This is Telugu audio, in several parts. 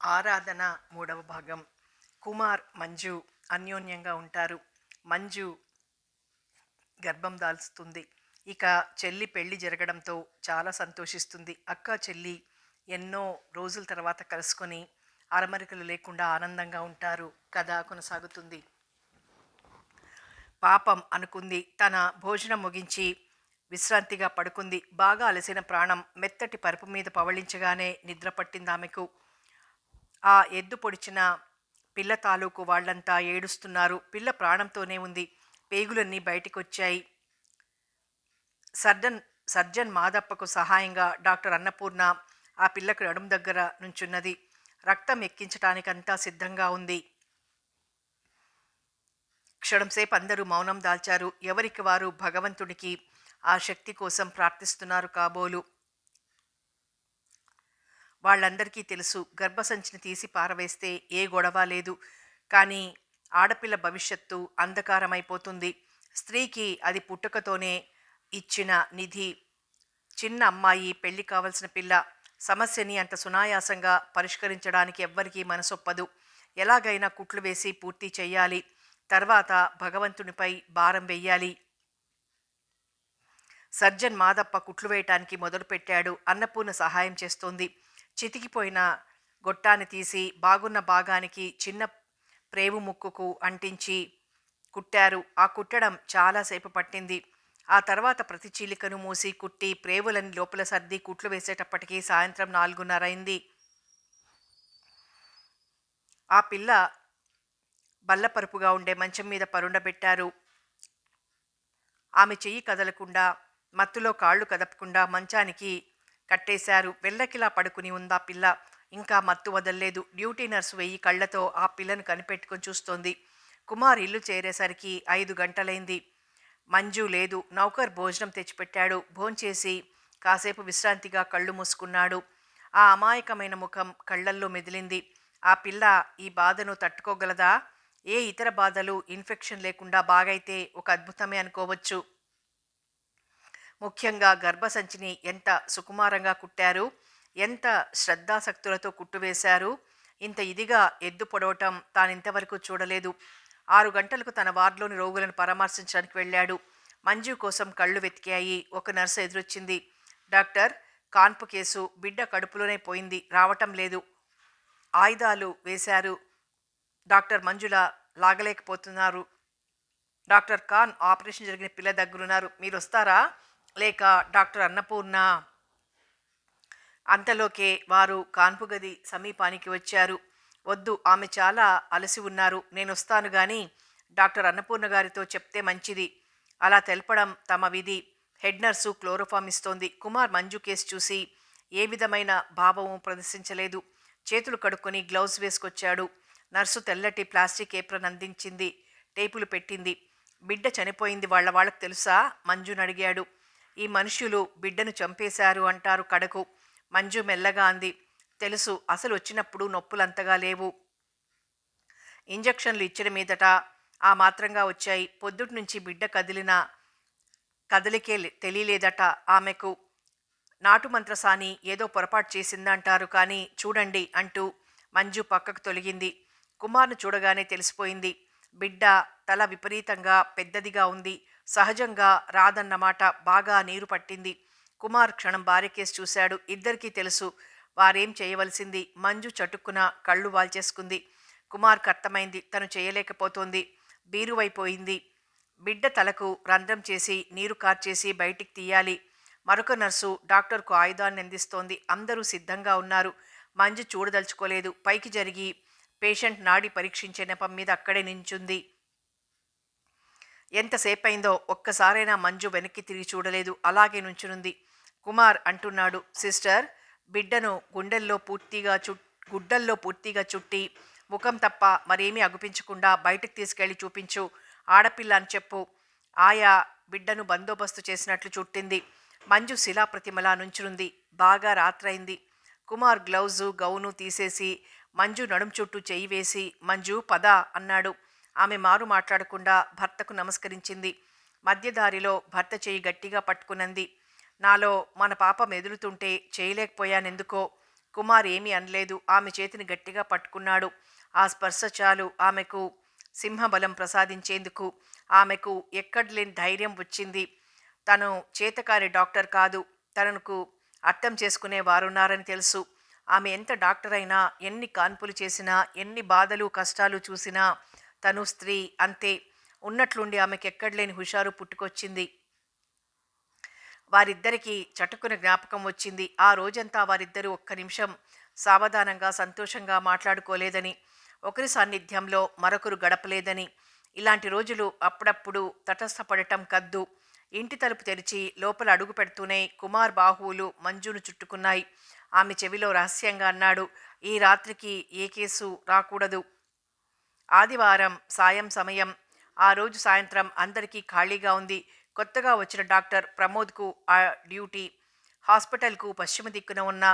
ఆరాధన మూడవ భాగం. కుమార్, మంజు అన్యోన్యంగా ఉంటారు. మంజు గర్భం దాల్చుతుంది. ఇక చెల్లి పెళ్లి జరగడంతో చాలా సంతోషిస్తుంది. అక్క చెల్లి ఎన్నో రోజుల తర్వాత కలుసుకొని అరమరికలు లేకుండా ఆనందంగా ఉంటారు. కథ కొనసాగుతుంది. పాపం అనుకుంది. తన భోజనం ముగించి విశ్రాంతిగా పడుకుంది. బాగా అలసిన ప్రాణం మెత్తటి పరుపు మీద పవళించగానే నిద్ర పట్టిందామెకు. ఆ ఎద్దు పొడిచిన పిల్ల తాలూకు వాళ్ళంతా ఏడుస్తున్నారు. పిల్ల ప్రాణంతోనే ఉంది. పేగులన్నీ బయటికొచ్చాయి. సర్జన్ సర్జన్ మాదప్పకు సహాయంగా డాక్టర్ అన్నపూర్ణ ఆ పిల్లకు నడుం దగ్గర నుంచున్నది. రక్తం ఎక్కించటానికంతా సిద్ధంగా ఉంది. క్షణంసేపు అందరూ మౌనం దాల్చారు. ఎవరికి వారు భగవంతుడికి ఆ శక్తి కోసం ప్రార్థిస్తున్నారు కాబోలు. వాళ్ళందరికీ తెలుసు, గర్భసంచిని తీసి పారవేస్తే ఏ గొడవ లేదు. కానీ ఆడపిల్ల భవిష్యత్తు అంధకారమైపోతుంది. స్త్రీకి అది పుట్టుకతోనే ఇచ్చిన నిధి. చిన్న అమ్మాయి, పెళ్లి కావలసిన పిల్ల. సమస్యని అంత సునాయాసంగా పరిష్కరించడానికి ఎవ్వరికీ మనసొప్పదు. ఎలాగైనా కుట్లు వేసి పూర్తి చెయ్యాలి. తర్వాత భగవంతునిపై భారం వెయ్యాలి. సర్జన్ మాదప్ప కుట్లు వేయటానికి మొదలుపెట్టాడు. అన్నపూర్ణ సహాయం చేస్తోంది. చితికిపోయిన గొట్టాన్ని తీసి బాగున్న భాగానికి చిన్న ప్రేవు ముక్కుకు అంటించి కుట్టారు. ఆ కుట్టడం చాలాసేపు పట్టింది. ఆ తర్వాత ప్రతి చీలికను మూసి కుట్టి ప్రేవులని లోపల సర్ది కుట్లు వేసేటప్పటికీ సాయంత్రం 4:30 అయింది. ఆ పిల్ల బల్లపరుపుగా ఉండే మంచం మీద పరుండబెట్టారు. ఆమె చెయ్యి కదలకుండా, మత్తులో కాళ్ళు కదపకుండా మంచానికి కట్టేశారు. వెల్లకిలా పడుకుని ఉందా పిల్ల. ఇంకా మత్తు వదల్లేదు. డ్యూటీ నర్సు వెయ్యి కళ్ళతో ఆ పిల్లను కనిపెట్టుకుని చూస్తోంది. కుమార్ ఇల్లు చేరేసరికి 5 గంటలైంది. మంజు లేదు. నౌకర్ భోజనం తెచ్చిపెట్టాడు. భోంచేసి కాసేపు విశ్రాంతిగా కళ్ళు మూసుకున్నాడు. ఆ అమాయకమైన ముఖం కళ్ళల్లో మెదిలింది. ఆ పిల్ల ఈ బాధను తట్టుకోగలదా? ఏ ఇతర బాధలు ఇన్ఫెక్షన్ లేకుండా బాగైతే ఒక అద్భుతమే అనుకోవచ్చు. ముఖ్యంగా గర్భసంచిని ఎంత సుకుమారంగా కుట్టారు. ఎంత శ్రద్ధాసక్తులతో కుట్టువేశారు. ఇంత ఇదిగా ఎద్దు పొడవటం తానింతవరకు చూడలేదు. 6 గంటలకు తన వార్డులోని రోగులను పరామర్శించడానికి వెళ్ళాడు. మంజు కోసం కళ్ళు వెతికాయి. ఒక నర్సు ఎదురొచ్చింది. డాక్టర్, కాన్పు కేసు. బిడ్డ కడుపులోనే పోయింది. రావటం లేదు. ఆయుధాలు వేశారు. డాక్టర్ మంజుల లాగలేకపోతున్నారు. డాక్టర్ ఖాన్ ఆపరేషన్ జరిగిన పిల్ల దగ్గరున్నారు. మీరొస్తారా? లేక డాక్టర్ అన్నపూర్ణ? అంతలోకే వారు కాన్పు గది సమీపానికి వచ్చారు. వద్దు, ఆమె చాలా అలసి ఉన్నారు. నేనొస్తాను గాని డాక్టర్ అన్నపూర్ణ గారితో చెప్తే మంచిది. అలా తెలపడం తమ విధి. హెడ్ నర్సు క్లోరోఫామ్ ఇస్తోంది. కుమార్ మంజు కేసు చూసి ఏ విధమైన భావము ప్రదర్శించలేదు. చేతులు కడుక్కొని గ్లౌజ్ వేసుకొచ్చాడు. నర్సు తెల్లటి ప్లాస్టిక్ ఏప్రన్ అందించింది. టేపులు పెట్టింది. బిడ్డ చనిపోయింది వాళ్ళకు తెలుసా? మంజుని అడిగాడు. ఈ మనుష్యులు బిడ్డను చంపేశారు అంటారు కడకు. మంజు మెల్లగా అంది. తెలుసు. అసలు వచ్చినప్పుడు నొప్పులంతగా లేవు. ఇంజక్షన్లు ఇచ్చిన మీదట ఆ మాత్రంగా వచ్చాయి. పొద్దుటి నుంచి బిడ్డ కదలికే తెలియలేదట ఆమెకు. నాటు మంత్రసాని ఏదో పొరపాటు చేసిందంటారు కానీ చూడండి అంటూ మంజు పక్కకు తొలగింది. కుమార్ను చూడగానే తెలిసిపోయింది. బిడ్డ తల విపరీతంగా పెద్దదిగా ఉంది. సహజంగా రాదన్నమాట. బాగా నీరు పట్టింది. కుమార్ క్షణం భార్య కేసు చూశాడు. ఇద్దరికీ తెలుసు వారేం చేయవలసింది. మంజు చటుక్కున కళ్ళు వాల్చేసుకుంది. కుమార్కు అర్థమైంది తను చేయలేకపోతోంది. బీరువైపోయింది. బిడ్డ తలకు రంధ్రం చేసి నీరు కార్చేసి బయటికి తీయాలి. మరొక నర్సు డాక్టర్కు ఆయుధాన్ని అందిస్తోంది. అందరూ సిద్ధంగా ఉన్నారు. మంజు చూడదలుచుకోలేదు. పైకి జరిగి పేషెంట్ నాడి పరీక్షించే నెపం మీద అక్కడే నించుంది. ఎంతసేపైందో ఒక్కసారైనా మంజు వెనక్కి తిరిగి చూడలేదు. అలాగే నుంచునుంది. కుమార్ అంటున్నాడు. సిస్టర్, బిడ్డను గుడ్డల్లో పూర్తిగా చుట్టి ముఖం తప్ప మరేమీ అగుపించకుండా బయటకు తీసుకెళ్లి చూపించు. ఆడపిల్ల అని చెప్పు. ఆయా బిడ్డను బందోబస్తు చేసినట్లు చుట్టింది. మంజు శిలాప్రతిమలా నుంచునుంది. బాగా రాత్రైంది. కుమార్ గ్లౌజు గౌను తీసేసి మంజు నడుం చుట్టూ చెయ్యి వేసి మంజు పద అన్నాడు. ఆమె మారు మాట్లాడకుండా భర్తకు నమస్కరించింది. మధ్యదారిలో భర్త చెయ్యి గట్టిగా పట్టుకునంది. నాలో మన పాప మెదులుతుంటే చేయలేకపోయానెందుకో. కుమార్ ఏమీ అనలేదు. ఆమె చేతిని గట్టిగా పట్టుకున్నాడు. ఆ స్పర్శ చాలు ఆమెకు సింహబలం ప్రసాదించేందుకు. ఆమెకు ఎక్కడలేని ధైర్యం వచ్చింది. తను చేతకాని డాక్టర్ కాదు. తనకు అర్థం చేసుకునే వారున్నారని తెలుసు. ఆమె ఎంత డాక్టర్ అయినా, ఎన్ని కాన్పులు చేసినా, ఎన్ని బాధలు కష్టాలు చూసినా తను స్త్రీ అంతే. ఉన్నట్లుండి ఆమెకెక్కడలేని హుషారు పుట్టుకొచ్చింది. వారిద్దరికీ చటుక్కున జ్ఞాపకం వచ్చింది. ఆ రోజంతా వారిద్దరూ ఒక్క నిమిషం సావధానంగా, సంతోషంగా మాట్లాడుకోలేదని, ఒకరి సాన్నిధ్యంలో మరొకరు గడపలేదని. ఇలాంటి రోజులు అప్పుడప్పుడు తటస్థపడటం కద్దు. ఇంటి తలుపు తెరిచి లోపల అడుగు పెడుతూనే కుమార్ బాహువులు మంజును చుట్టుకున్నాయి. ఆమె చెవిలో రహస్యంగా అన్నాడు, "ఈ రాత్రికి ఏ కేసు రాకూడదు." ఆదివారం సాయం సమయం. ఆ రోజు సాయంత్రం అందరికీ ఖాళీగా ఉంది. కొత్తగా వచ్చిన డాక్టర్ ప్రమోద్కు ఆ డ్యూటీ. హాస్పిటల్కు పశ్చిమ దిక్కున ఉన్న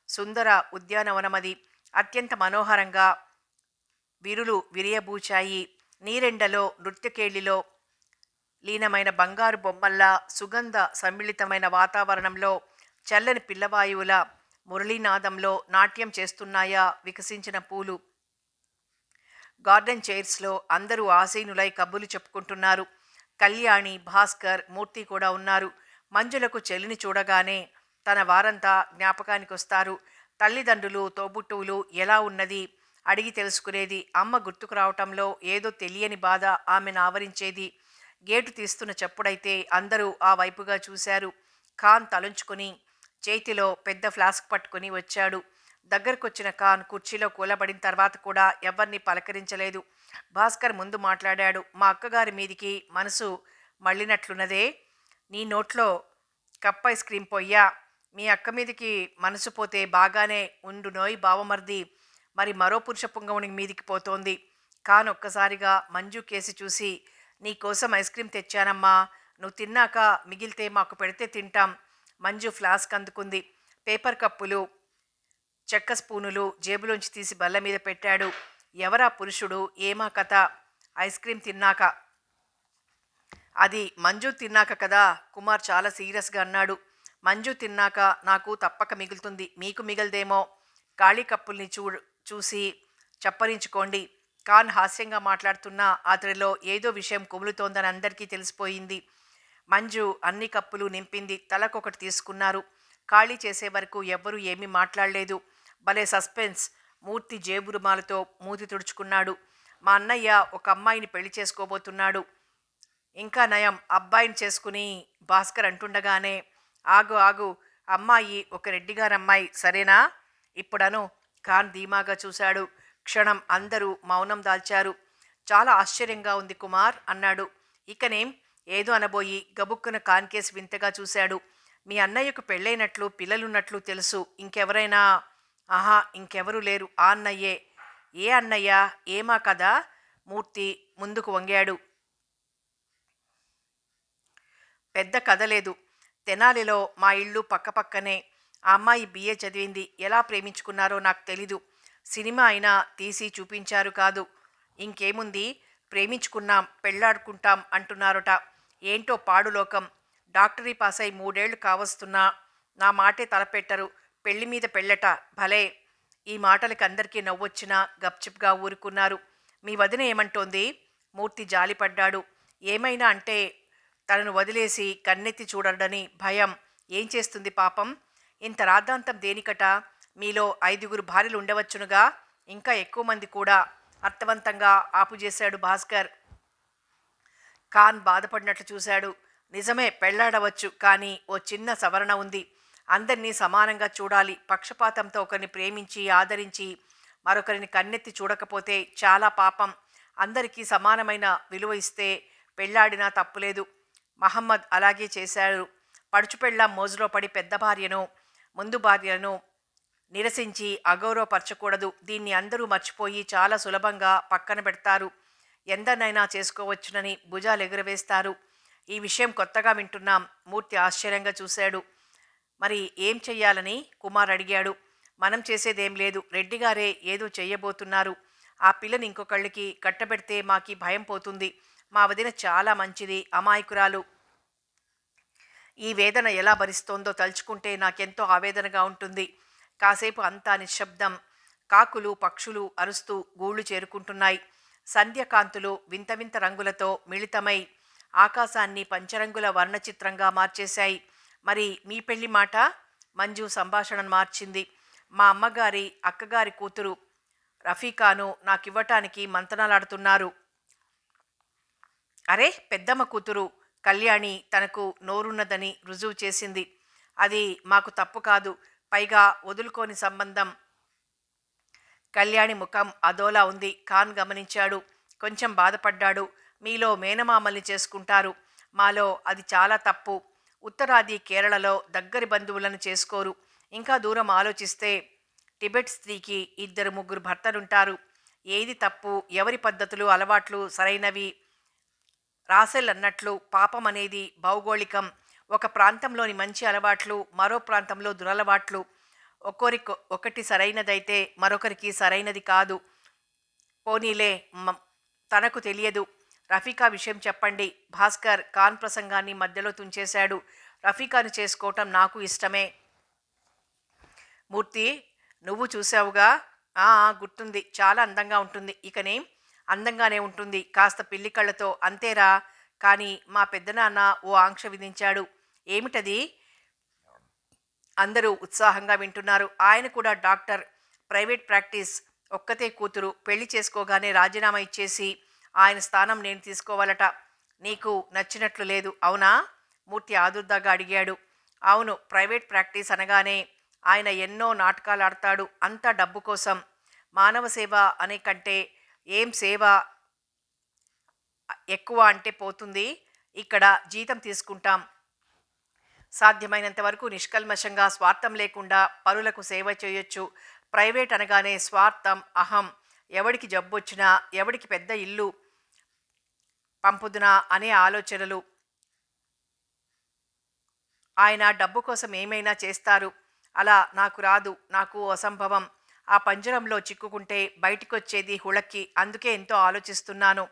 సుందర ఉద్యానవనమది. అత్యంత మనోహరంగా విరులు విరియబూచాయి. నీరెండలో, నృత్యకేళిలో లీనమైన బంగారు బొమ్మల్లా సుగంధ సమ్మిళితమైన వాతావరణంలో చల్లని పిల్లవాయువుల మురళీనాదంలో నాట్యం చేస్తున్నాయా వికసించిన పూలు. గార్డెన్ చైర్స్లో అందరూ ఆసీనులై కబుర్లు చెప్పుకుంటున్నారు. కళ్యాణి, భాస్కర్, మూర్తి కూడా ఉన్నారు. మంజులకు చెల్లిని చూడగానే తన వారంతా జ్ఞాపకానికొస్తారు. తల్లిదండ్రులు, తోబుట్టువులు ఎలా ఉన్నది అడిగి తెలుసుకునేది. అమ్మ గుర్తుకు రావటంలో ఏదో తెలియని బాధ ఆమెను ఆవరించేది. గేటు తీస్తున్న చప్పుడైతే అందరూ ఆ వైపుగా చూశారు. ఖాన్ తలంచుకొని చేతిలో పెద్ద ఫ్లాస్క్ పట్టుకుని వచ్చాడు. దగ్గరకొచ్చిన ఖాన్ కుర్చీలో కూలబడిన తర్వాత కూడా ఎవరిని పలకరించలేదు. భాస్కర్ ముందు మాట్లాడాడు. "మా అక్కగారి మీదికి మనసు మళ్ళినట్లున్నదే. నీ నోట్లో కప్ ఐస్ క్రీం పొయ్యా. మీ అక్క మీదికి మనసు పోతే బాగానే ఉండునోయ్ బావమర్ది. మరి మరో పురుష పుంగవుని మీదికి పోతోంది." ఖాన్ ఒక్కసారిగా మంజు కేసి చూసి, "నీ కోసం ఐస్ క్రీం తెచ్చానమ్మా. నువ్వు తిన్నాక మిగిలితే మాకు పెడితే తింటాం." మంజు ఫ్లాస్క్ అందుకుంది. పేపర్ కప్పులు, చెక్క స్పూనులు జేబులోంచి తీసి బల్ల మీద పెట్టాడు. "ఎవరా పురుషుడు? ఏమా కథ?" "ఐస్ క్రీం తిన్నాక." "అది మంజు తిన్నాక కదా." కుమార్ చాలా సీరియస్గా అన్నాడు. "మంజు తిన్నాక నాకు తప్పక మిగులుతుంది. మీకు మిగలదేమో. ఖాళీ కప్పుల్ని చూసి చప్పరించుకోండి." ఖాన్ హాస్యంగా మాట్లాడుతున్నా అతడిలో ఏదో విషయం కుములుతోందని అందరికీ తెలిసిపోయింది. మంజు అన్ని కప్పులు నింపింది. తలకొకటి తీసుకున్నారు. ఖాళీ చేసే వరకు ఎవ్వరూ ఏమీ మాట్లాడలేదు. భలే సస్పెన్స్. మూర్తి జేబు రుమాలతో మూతి తుడుచుకున్నాడు. "మా అన్నయ్య ఒక అమ్మాయిని పెళ్లి చేసుకోబోతున్నాడు. ఇంకా నయం అబ్బాయిని చేసుకుని." భాస్కర్ అంటుండగానే, "ఆగు ఆగు, అమ్మాయి ఒక రెడ్డిగారమ్మాయి సరేనా? ఇప్పుడను." ఖాన్ ధీమాగా చూశాడు. క్షణం అందరూ మౌనం దాల్చారు. "చాలా ఆశ్చర్యంగా ఉంది కుమార్" అన్నాడు. ఇకనేం ఏదో అనబోయి గబుక్కున ఖాన్ కేసి వింతగా చూశాడు. "మీ అన్నయ్యకు పెళ్ళైనట్లు పిల్లలున్నట్లు తెలుసు. ఇంకెవరైనా?" "ఆహా, ఇంకెవరూ లేరు. ఆ అన్నయ్యే." "ఏ అన్నయ్య? ఏమా కదా?" మూర్తి ముందుకు వంగాడు. "పెద్ద కథ లేదు. తెనాలిలో మా ఇళ్ళు పక్కపక్కనే. ఆ అమ్మాయి బిఏ చదివింది. ఎలా ప్రేమించుకున్నారో నాకు తెలీదు. సినిమా అయినా తీసి చూపించారు కాదు. ఇంకేముంది, ప్రేమించుకున్నాం, పెళ్ళాడుకుంటాం అంటున్నారట. ఏంటో పాడులోకం. డాక్టరీ పాసై 3 ఏళ్లు కావస్తున్నా నా మాటే తలపెట్టరు. పెళ్లి మీద పెళ్ళట. భలే." ఈ మాటలకి అందరికీ నవ్వొచ్చినా గప్చిప్గా ఊరుకున్నారు. "మీ వదిన ఏమంటోంది?" మూర్తి జాలిపడ్డాడు. "ఏమైనా అంటే తనను వదిలేసి కన్నెత్తి చూడడని భయం. ఏం చేస్తుంది పాపం. ఇంత రాద్ధాంతం దేనికట. మీలో 5గురు భార్యలు ఉండవచ్చునుగా. ఇంకా ఎక్కువ మంది కూడా." అర్థవంతంగా ఆపుజేశాడు భాస్కర్. ఖాన్ బాధపడినట్లు చూశాడు. "నిజమే, పెళ్లాడవచ్చు. కానీ ఓ చిన్న సవరణ ఉంది. అందరినీ సమానంగా చూడాలి. పక్షపాతంతో ఒకరిని ప్రేమించి ఆదరించి మరొకరిని కన్నెత్తి చూడకపోతే చాలా పాపం. అందరికీ సమానమైన విలువ ఇస్తే పెళ్లాడినా తప్పులేదు. మహమ్మద్ అలాగే చేశారు. పడుచుపెళ్ళాం మోజులో పడి పెద్ద భార్యను, ముందు భార్యను నిరసించి అగౌరవపరచకూడదు. దీన్ని అందరూ మర్చిపోయి చాలా సులభంగా పక్కన పెడతారు. ఎందరినైనా చేసుకోవచ్చునని భుజాలెగురవేస్తారు. ఈ విషయం కొత్తగా వింటున్నాం." మూర్తి ఆశ్చర్యంగా చూశాడు. "మరి ఏం చెయ్యాలని?" కుమార్ అడిగాడు. "మనం చేసేదేం లేదు. రెడ్డిగారే ఏదో చెయ్యబోతున్నారు. ఆ పిల్లని ఇంకొకళ్ళకి కట్టబెడితే మాకీ భయం పోతుంది. మా వదిన చాలా మంచిది, అమాయకురాలు. ఈ వేదన ఎలా భరిస్తోందో తలుచుకుంటే నాకెంతో ఆవేదనగా ఉంటుంది. కాసేపు అంతా నిశ్శబ్దం. కాకులు పక్షులు అరుస్తూ గూళ్ళు చేరుకుంటున్నాయి. సంధ్యకాంతులు వింత వింత రంగులతో మిళితమై ఆకాశాన్ని పంచరంగుల వర్ణచిత్రంగా మార్చేశాయి. మరి మీ పెళ్లి మాట? మంజు సంభాషణను మార్చింది. మా అమ్మగారి అక్కగారి కూతురు రఫీకాను నాకివ్వటానికి మంతనాలాడుతున్నారు. అరే, పెద్దమ్మ కూతురు కళ్యాణి తనకు నోరున్నదని రుజువు చేసింది. అది మాకు తప్పు కాదు. పైగా వదులుకోని సంబంధం. కళ్యాణి ముఖం అదోలా ఉంది. ఖాన్ గమనించాడు. కొంచెం బాధపడ్డాడు. మీలో మేనమామల్ని చేసుకుంటారు, మాలో అది చాలా తప్పు. ఉత్తరాది కేరళలో దగ్గరి బంధువులను చేసుకోరు. ఇంకా దూరం ఆలోచిస్తే టిబెట్ స్త్రీకి 2-3 భర్తలుంటారు. ఏది తప్పు, ఎవరి పద్ధతులు అలవాట్లు సరైనవి? రాసెల్ అన్నట్లు పాపం అనేది భౌగోళికం. ఒక ప్రాంతంలోని మంచి అలవాట్లు మరో ప్రాంతంలో దురలవాట్లు. ఒకటి సరైనదైతే మరొకరికి సరైనది కాదు. పోనీలే, తనకు తెలియదు. రఫీకా విషయం చెప్పండి. భాస్కర్ ఖాన్ ప్రసంగాన్ని మధ్యలో తుంచేశాడు. రఫీకాను చేసుకోవటం నాకు ఇష్టమే. మూర్తి, నువ్వు చూసావుగా? గుర్తుంది. చాలా అందంగా ఉంటుంది. ఇకనేం, అందంగానే ఉంటుంది. కాస్త పిల్లి కళ్ళతో, అంతేరా. కానీ మా పెద్దనాన్న ఓ ఆంక్ష విధించాడు. ఏమిటది? అందరూ ఉత్సాహంగా వింటున్నారు. ఆయన కూడా డాక్టర్, ప్రైవేట్ ప్రాక్టీస్, ఒక్కతే కూతురు. పెళ్లి చేసుకోగానే రాజీనామా ఇచ్చేసి ఆయన స్థానం నేను తీసుకోవాలట. నీకు నచ్చినట్లు లేదు, అవునా? మూర్తి ఆదుర్దాగా అడిగాడు. అవును, ప్రైవేట్ ప్రాక్టీస్ అనగానే ఆయన ఎన్నో నాటకాలు ఆడతాడు. అంతా డబ్బు కోసం. మానవ సేవ అనే కంటే ఏం సేవ ఎక్కువ అంటే పోతుంది. ఇక్కడ జీతం తీసుకుంటాం. సాధ్యమైనంత వరకు నిష్కల్మషంగా, స్వార్థం లేకుండా పరులకు సేవ చేయొచ్చు. ప్రైవేట్ అనగానే స్వార్థం, అహం, ఎవడికి జబ్బొచ్చినా, ఎవడికి పెద్ద ఇల్లు పంపుదునా అనే ఆలోచనలు. ఆయన డబ్బు కోసం ఏమైనా చేస్తారు. అలా నాకు రాదు. నాకు అసంభవం. ఆ పంజరంలో చిక్కుకుంటే బయటికొచ్చేది హుళక్కి. అందుకే ఎంతో ఆలోచిస్తున్నాను.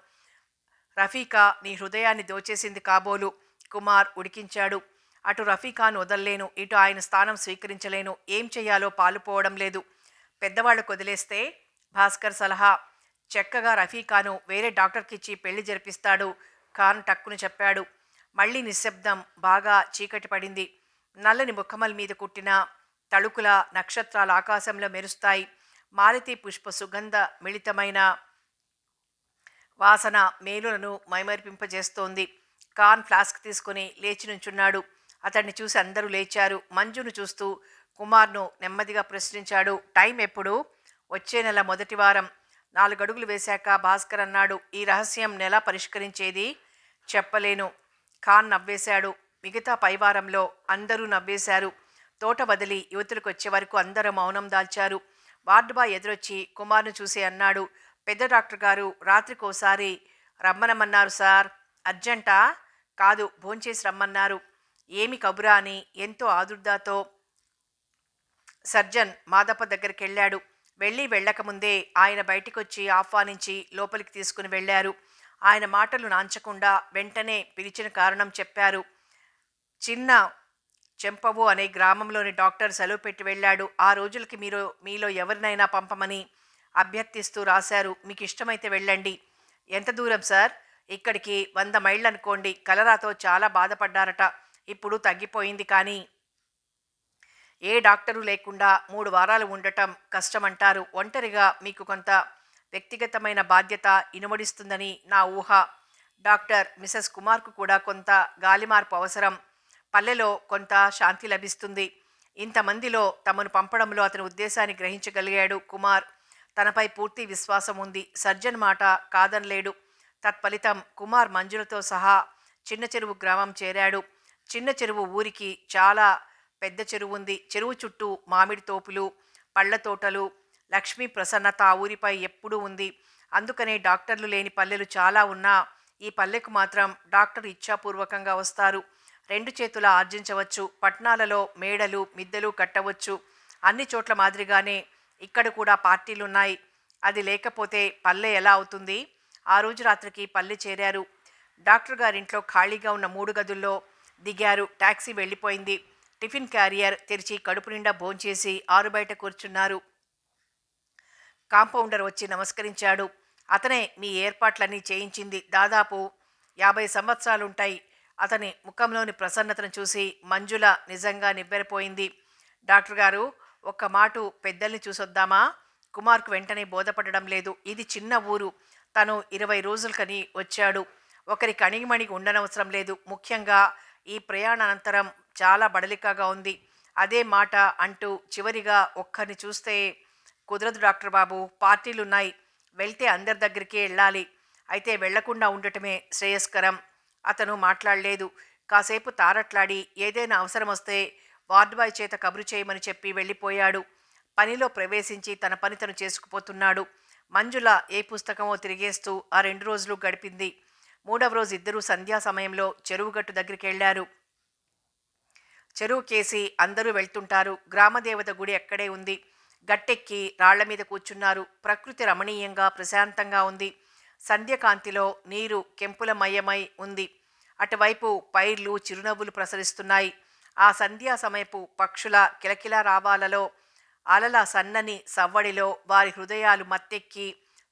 రఫీకా నీ హృదయాన్ని దోచేసింది కాబోలు. కుమార్ ఉడికించాడు. అటు రఫీకాను వదల్లేను, ఇటు ఆయన స్థానం స్వీకరించలేను. ఏం చెయ్యాలో పాలుపోవడం లేదు. పెద్దవాళ్లకు వదిలేస్తే? భాస్కర్ సలహా. చక్కగా రఫీకాను వేరే డాక్టర్కిచ్చి పెళ్లి జరిపిస్తాడు, ఖాన్ టక్కును చెప్పాడు. మళ్ళీ నిశ్శబ్దం. బాగా చీకటి పడింది. నల్లని ముఖమల్ మీద కుట్టిన తళుకుల నక్షత్రాలు ఆకాశంలో మెరుస్తాయి. మాలతీ పుష్ప సుగంధ మిళితమైన వాసన మేలులను మైమరిపింపజేస్తోంది. ఖాన్ ఫ్లాస్క్ తీసుకుని లేచి నుంచున్నాడు. అతన్ని చూసి అందరూ లేచారు. మంజును చూస్తూ కుమార్ను నెమ్మదిగా ప్రశ్నించాడు. టైం ఎప్పుడు? వచ్చే నెల మొదటి వారం. 4 అడుగులు వేశాక భాస్కర్ అన్నాడు. ఈ రహస్యం నెల పరిష్కరించేది? చెప్పలేను. ఖాన్ నవ్వేశాడు. మిగతా పైవారంలో అందరూ నవ్వేశారు. తోట వదిలి యువతులకు వచ్చే వరకు అందరూ మౌనం దాల్చారు. వార్డు బాయ్ ఎదురొచ్చి కుమార్ను చూసి అన్నాడు. పెద్ద డాక్టర్ గారు రాత్రికోసారి రమ్మనమన్నారు సార్. అర్జెంటా? కాదు, భోంచేసి రమ్మన్నారు. ఏమి కబురా అని ఎంతో ఆదుర్దాతో సర్జన్ మాదప్ప దగ్గరికి వెళ్ళాడు. వెళ్ళకముందే ఆయన బయటికొచ్చి ఆహ్వానించి లోపలికి తీసుకుని వెళ్ళారు. ఆయన మాటలు నాంచకుండా వెంటనే పిలిచిన కారణం చెప్పారు. చిన్న చెంపవు అనే గ్రామంలోని డాక్టర్ సెలవు పెట్టి వెళ్ళాడు. 6 రోజులకి మీలో ఎవరినైనా పంపమని అభ్యర్థిస్తూ రాశారు. మీకు ఇష్టమైతే వెళ్ళండి. ఎంత దూరం సార్? ఇక్కడికి 100 మైళ్ళు అనుకోండి. కలరాతో చాలా బాధపడ్డారట. ఇప్పుడు తగ్గిపోయింది. కానీ ఏ డాక్టరు లేకుండా 3 వారాలు ఉండటం కష్టమంటారు. ఒంటరిగా మీకు కొంత వ్యక్తిగతమైన బాధ్యత ఇనుమడిస్తుందని నా ఊహ. డాక్టర్ మిసెస్ కుమార్కు కూడా కొంత గాలిమార్పు అవసరం. పల్లెలో కొంత శాంతి లభిస్తుంది. ఇంతమందిలో తమను పంపడంలో అతని ఉద్దేశాన్ని గ్రహించగలిగాడు కుమార్. తనపై పూర్తి విశ్వాసం ఉంది. సర్జన్ మాట కాదనలేడు. తత్ఫలితం కుమార్ మంజులతో సహా చిన్న చెరువు గ్రామం చేరాడు. చిన్న చెరువు ఊరికి చాలా పెద్ద చెరువు ఉంది. చెరువు చుట్టూ మామిడి తోపులు, పళ్ళ తోటలు. లక్ష్మీ ప్రసన్నత ఆ ఊరిపై ఎప్పుడూ ఉంది. అందుకనే డాక్టర్లు లేని పల్లెలు చాలా ఉన్నా ఈ పల్లెకు మాత్రం డాక్టర్ ఇచ్ఛాపూర్వకంగా వస్తారు. 2 చేతులా ఆర్జించవచ్చు. పట్నాలలో మేడలు మిద్దెలు కట్టవచ్చు. అన్ని చోట్ల మాదిరిగానే ఇక్కడ కూడా పార్టీలున్నాయి. అది లేకపోతే పల్లె ఎలా అవుతుంది? ఆ రోజు రాత్రికి పల్లె చేరారు. డాక్టర్ గారింట్లో ఖాళీగా ఉన్న 3 గదుల్లో దిగారు. టాక్సీ వెళ్ళిపోయింది. టిఫిన్ క్యారియర్ తెరిచి కడుపు నిండా భోంచేసి ఆరుబయట కూర్చున్నారు. కాంపౌండర్ వచ్చి నమస్కరించాడు. అతనే మీ ఏర్పాట్లన్నీ చేయించింది. దాదాపు 50 సంవత్సరాలుంటాయి. అతని ముఖంలోని ప్రసన్నతను చూసి మంజుల నిజంగా నివ్వెరపోయింది. డాక్టర్ గారు, ఒక్క మాటు పెద్దల్ని చూసొద్దామా? కుమార్కు వెంటనే బోధపడడం లేదు. ఇది చిన్న ఊరు. తను 20 రోజులకని వచ్చాడు. ఒకరికి అణిగిమణిగి ఉండనవసరం లేదు. ముఖ్యంగా ఈ ప్రయాణానంతరం చాలా బడలికగా ఉంది. అదే మాట అంటూ చివరిగా ఒక్కరిని చూస్తే కుదరదు డాక్టర్ బాబు. పార్టీలున్నాయి. వెళ్తే అందరి దగ్గరికే వెళ్ళాలి. అయితే వెళ్లకుండా ఉండటమే శ్రేయస్కరం. అతను మాట్లాడలేదు. కాసేపు తారట్లాడి ఏదైనా అవసరం వస్తే వార్డ్ బాయ్ చేత కబురు చేయమని చెప్పి వెళ్ళిపోయాడు. పనిలో ప్రవేశించి తన పని తను చేసుకుపోతున్నాడు. మంజుల ఏ పుస్తకమో తిరిగేస్తూ ఆ 2 రోజులు గడిపింది. మూడవ రోజు ఇద్దరూ సంధ్యా సమయంలో చెరువుగట్టు దగ్గరికి వెళ్లారు. చెరువుకేసి అందరూ వెళ్తుంటారు. గ్రామదేవత గుడి అక్కడే ఉంది. గట్టెక్కి రాళ్ల మీద కూర్చున్నారు. ప్రకృతి రమణీయంగా ప్రశాంతంగా ఉంది. సంధ్యకాంతిలో నీరు కెంపులమయమై ఉంది. అటువైపు పైర్లు చిరునవ్వులు ప్రసరిస్తున్నాయి. ఆ సంధ్యా సమయపు పక్షుల కిలకిలా రావాలలో, అలల సన్నని సవ్వడిలో వారి హృదయాలు మత్తెక్కి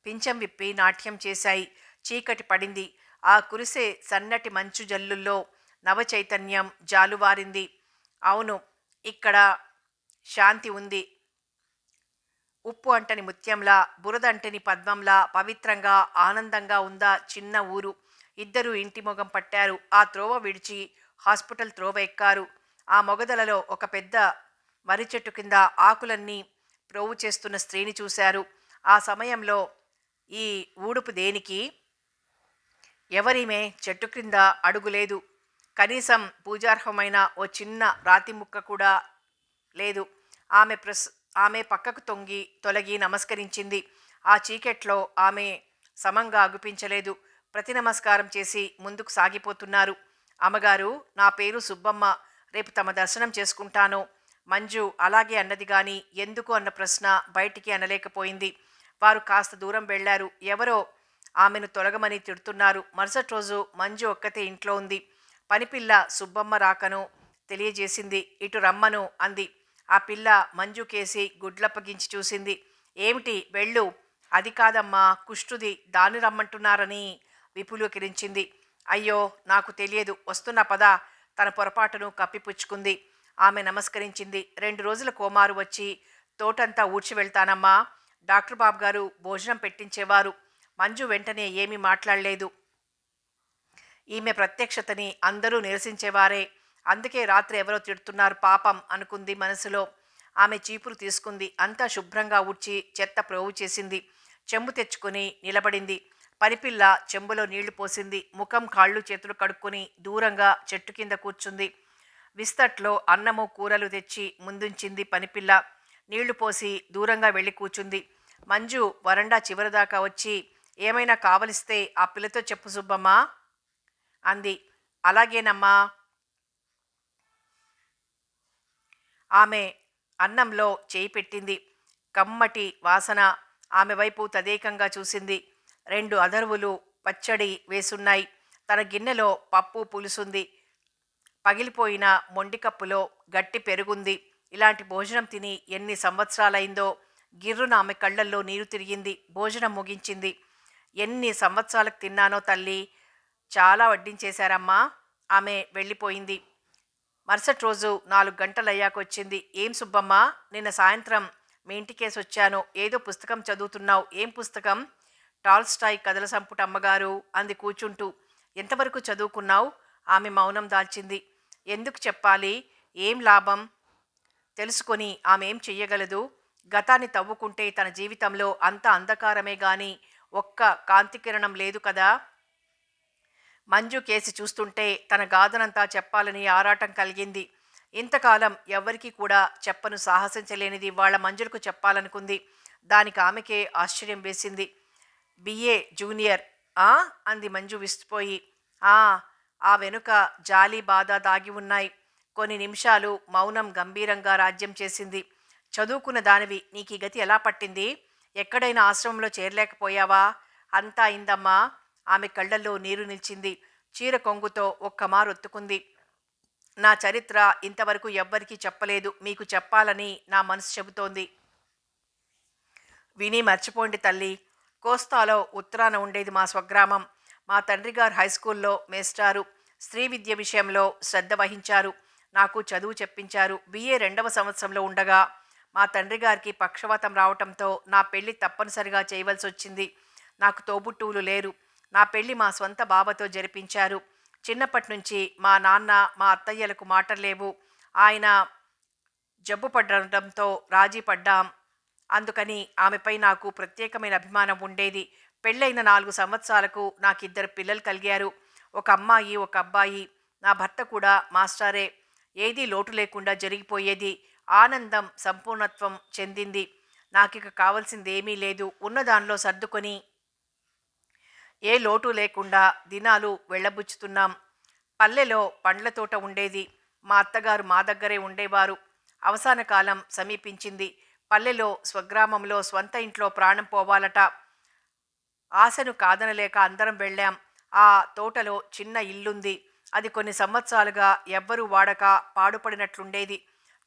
పించం విప్పి నాట్యం చేశాయి. చీకటి పడింది. ఆ కురిసే సన్నటి మంచు జల్లుల్లో నవచైతన్యం జాలువారింది. అవును, ఇక్కడ శాంతి ఉంది. ఉప్పు అంటని ముత్యంలా, బురదంటని పద్మంలా పవిత్రంగా ఆనందంగా ఉందా చిన్న ఊరు. ఇద్దరూ ఇంటి మొగం పట్టారు. ఆ త్రోవ విడిచి హాస్పిటల్ త్రోవ ఎక్కారు. ఆ మొగదలలో ఒక పెద్ద మర్రి చెట్టు కింద ఆకులన్నీ ప్రోవు చేస్తున్న స్త్రీని చూశారు. ఆ సమయంలో ఈ ఊడుపు దేనికి? ఎవరిమే? చెట్టు క్రింద అడుగులేదు. కనీసం పూజార్హమైన ఓ చిన్న రాతి ముక్క కూడా లేదు. ఆమె ఆమె పక్కకు తొలగి నమస్కరించింది. ఆ చీకెట్లో ఆమె సమంగా అగుపించలేదు. ప్రతి నమస్కారం చేసి ముందుకు సాగిపోతున్నారు. అమ్మగారు, నా పేరు సుబ్బమ్మ. రేపు తమ దర్శనం చేసుకుంటాను. మంజు అలాగే అన్నది గాని ఎందుకు అన్న ప్రశ్న బయటికి అనలేకపోయింది. వారు కాస్త దూరం వెళ్లారు. ఎవరో ఆమెను తొలగమని తిడుతున్నారు. మరుసటి రోజు మంజు ఒక్కతే ఇంట్లో ఉంది. పనిపిల్ల సుబ్బమ్మ రాకను తెలియజేసింది. ఇటు రమ్మను అంది. ఆ పిల్ల మంజు కేసి గుడ్లప్పగించి చూసింది. ఏమిటి? వెళ్ళు. అది కాదమ్మా, కుష్టుది, దాన్ని రమ్మంటున్నారని విపులీకరించింది. అయ్యో, నాకు తెలియదు, వస్తున్న పద. తన పొరపాటును కప్పిపుచ్చుకుంది. ఆమె నమస్కరించింది. 2 రోజుల కోమారు వచ్చి తోటంతా ఊడ్చి వెళ్తానమ్మా. డాక్టర్ బాబు గారు భోజనం పెట్టించేవారు. మంజు వెంటనే ఏమీ మాట్లాడలేదు. ఈమె ప్రత్యక్షతని అందరూ నిరసించేవారే. అందుకే రాత్రి ఎవరో తిడుతున్నారు పాపం అనుకుంది మనసులో. ఆమె చీపురు తీసుకుంది. అంతా శుభ్రంగా ఊడ్చి చెత్త ప్రోవు చేసింది. చెంబు తెచ్చుకుని నిలబడింది. పనిపిల్ల చెంబులో నీళ్లు పోసింది. ముఖం కాళ్ళు చేతులు కడుక్కొని దూరంగా చెట్టు కింద కూర్చుంది. విస్తట్లో అన్నము కూరలు తెచ్చి ముందుంచింది పనిపిల్ల. నీళ్లు పోసి దూరంగా వెళ్ళి కూర్చుంది. మంజు వరండా చివరిదాకా వచ్చి ఏమైనా కావలిస్తే ఆ పిల్లతో చెప్పు సుబ్బమ్మా అంది. అలాగేనమ్మా. ఆమె అన్నంలో చేయి పెట్టింది. కమ్మటి వాసన. ఆమె వైపు తదేకంగా చూసింది. 2 అదర్వులు పచ్చడి వేసున్నాయి. తన గిన్నెలో పప్పు పులుసుంది. పగిలిపోయిన మొండికప్పులో గట్టి పెరుగుంది. ఇలాంటి భోజనం తిని ఎన్ని సంవత్సరాలైందో. గిర్రున ఆమె కళ్ళల్లో నీరు తిరిగింది. భోజనం ముగించింది. ఎన్ని సంవత్సరాలకు తిన్నానో తల్లి. చాలా వడ్డించేశారమ్మా. ఆమె వెళ్ళిపోయింది. మరుసటి రోజు 4 గంటలయ్యాకొచ్చింది. ఏం సుబ్బమ్మ, నిన్న సాయంత్రం మీ ఇంటికేసి వచ్చాను. ఏదో పుస్తకం చదువుతున్నావు. ఏం పుస్తకం? టాల్స్టాయ్ కథల సంపుట అమ్మగారు అంది కూర్చుంటూ. ఎంతవరకు చదువుకున్నావు? ఆమె మౌనం దాల్చింది. ఎందుకు చెప్పాలి? ఏం లాభం? తెలుసుకొని ఆమె ఏం చెయ్యగలదు? గతాన్ని తవ్వుకుంటే తన జీవితంలో అంత అంధకారమే గాని ఒక్క కాంతికిరణం లేదు కదా. మంజు కేసి చూస్తుంటే తన గాథనంతా చెప్పాలని ఆరాటం కలిగింది. ఇంతకాలం ఎవ్వరికీ కూడా చెప్పను సాహసించలేనిది వాళ్ళ మంజులకు చెప్పాలనుకుంది. దానికి ఆమెకే ఆశ్చర్యం వేసింది. బిఏ జూనియర్ ఆ అంది మంజు విస్తుపోయి. ఆ ఆ వెనుక జాలి బాధ దాగి ఉన్నాయి. కొన్ని నిమిషాలు మౌనం గంభీరంగా రాజ్యం చేసింది. చదువుకున్న దానివి నీకీ గతి ఎలా పట్టింది? ఎక్కడైనా ఆశ్రమంలో చేరలేకపోయావా? అంతా అయిందమ్మా. ఆమె కళ్ళల్లో నీరు నిలిచింది. చీర కొంగుతో ఒక్క మారొత్తుకుంది. నా చరిత్ర ఇంతవరకు ఎవ్వరికీ చెప్పలేదు. మీకు చెప్పాలని నా మనసు చెబుతోంది. విని మర్చిపోండి తల్లి. కోస్తాలో ఉత్తరాన ఉండేది మా స్వగ్రామం. మా తండ్రి గారు హైస్కూల్లో మేస్టారు. స్త్రీ విద్య విషయంలో శ్రద్ధ వహించారు. నాకు చదువు చెప్పించారు. బిఏ రెండవ సంవత్సరంలో ఉండగా మా తండ్రి గారికి పక్షవాతం రావటంతో నా పెళ్లి తప్పనిసరిగా చేయవలసి వచ్చింది. నాకు తోబుట్టువులు లేరు. నా పెళ్లి మా స్వంత బావతో జరిపించారు. చిన్నప్పటి నుంచి మా నాన్న మా అత్తయ్యలకు మాటలు లేవు. ఆయన జబ్బు పడడంతో రాజీ పడ్డాం. అందుకని ఆమెపై నాకు ప్రత్యేకమైన అభిమానం ఉండేది. పెళ్ళైన 4 సంవత్సరాలకు నాకిద్దరు పిల్లలు కలిగారు. ఒక అమ్మాయి, ఒక అబ్బాయి. నా భర్త కూడా మాస్టారే. ఏదీ లోటు లేకుండా జరిగిపోయేది. ఆనందం సంపూర్ణత్వం చెందింది. నాకిక కావాల్సిందేమీ లేదు. ఉన్నదానిలో సర్దుకొని ఏ లోటు లేకుండా దినాలు వెళ్ళబుచ్చుతున్నాం. పల్లెలో పండ్ల తోట ఉండేది. మా అత్తగారు మా దగ్గరే ఉండేవారు. అవసాన కాలం సమీపించింది. పల్లెలో స్వగ్రామంలో స్వంత ఇంట్లో ప్రాణం పోవాలట. ఆశను కాదనలేక అందరం వెళ్ళాం. ఆ తోటలో చిన్న ఇల్లుంది. అది కొన్ని సంవత్సరాలుగా ఎవ్వరూ వాడక పాడుపడినట్లుండేది.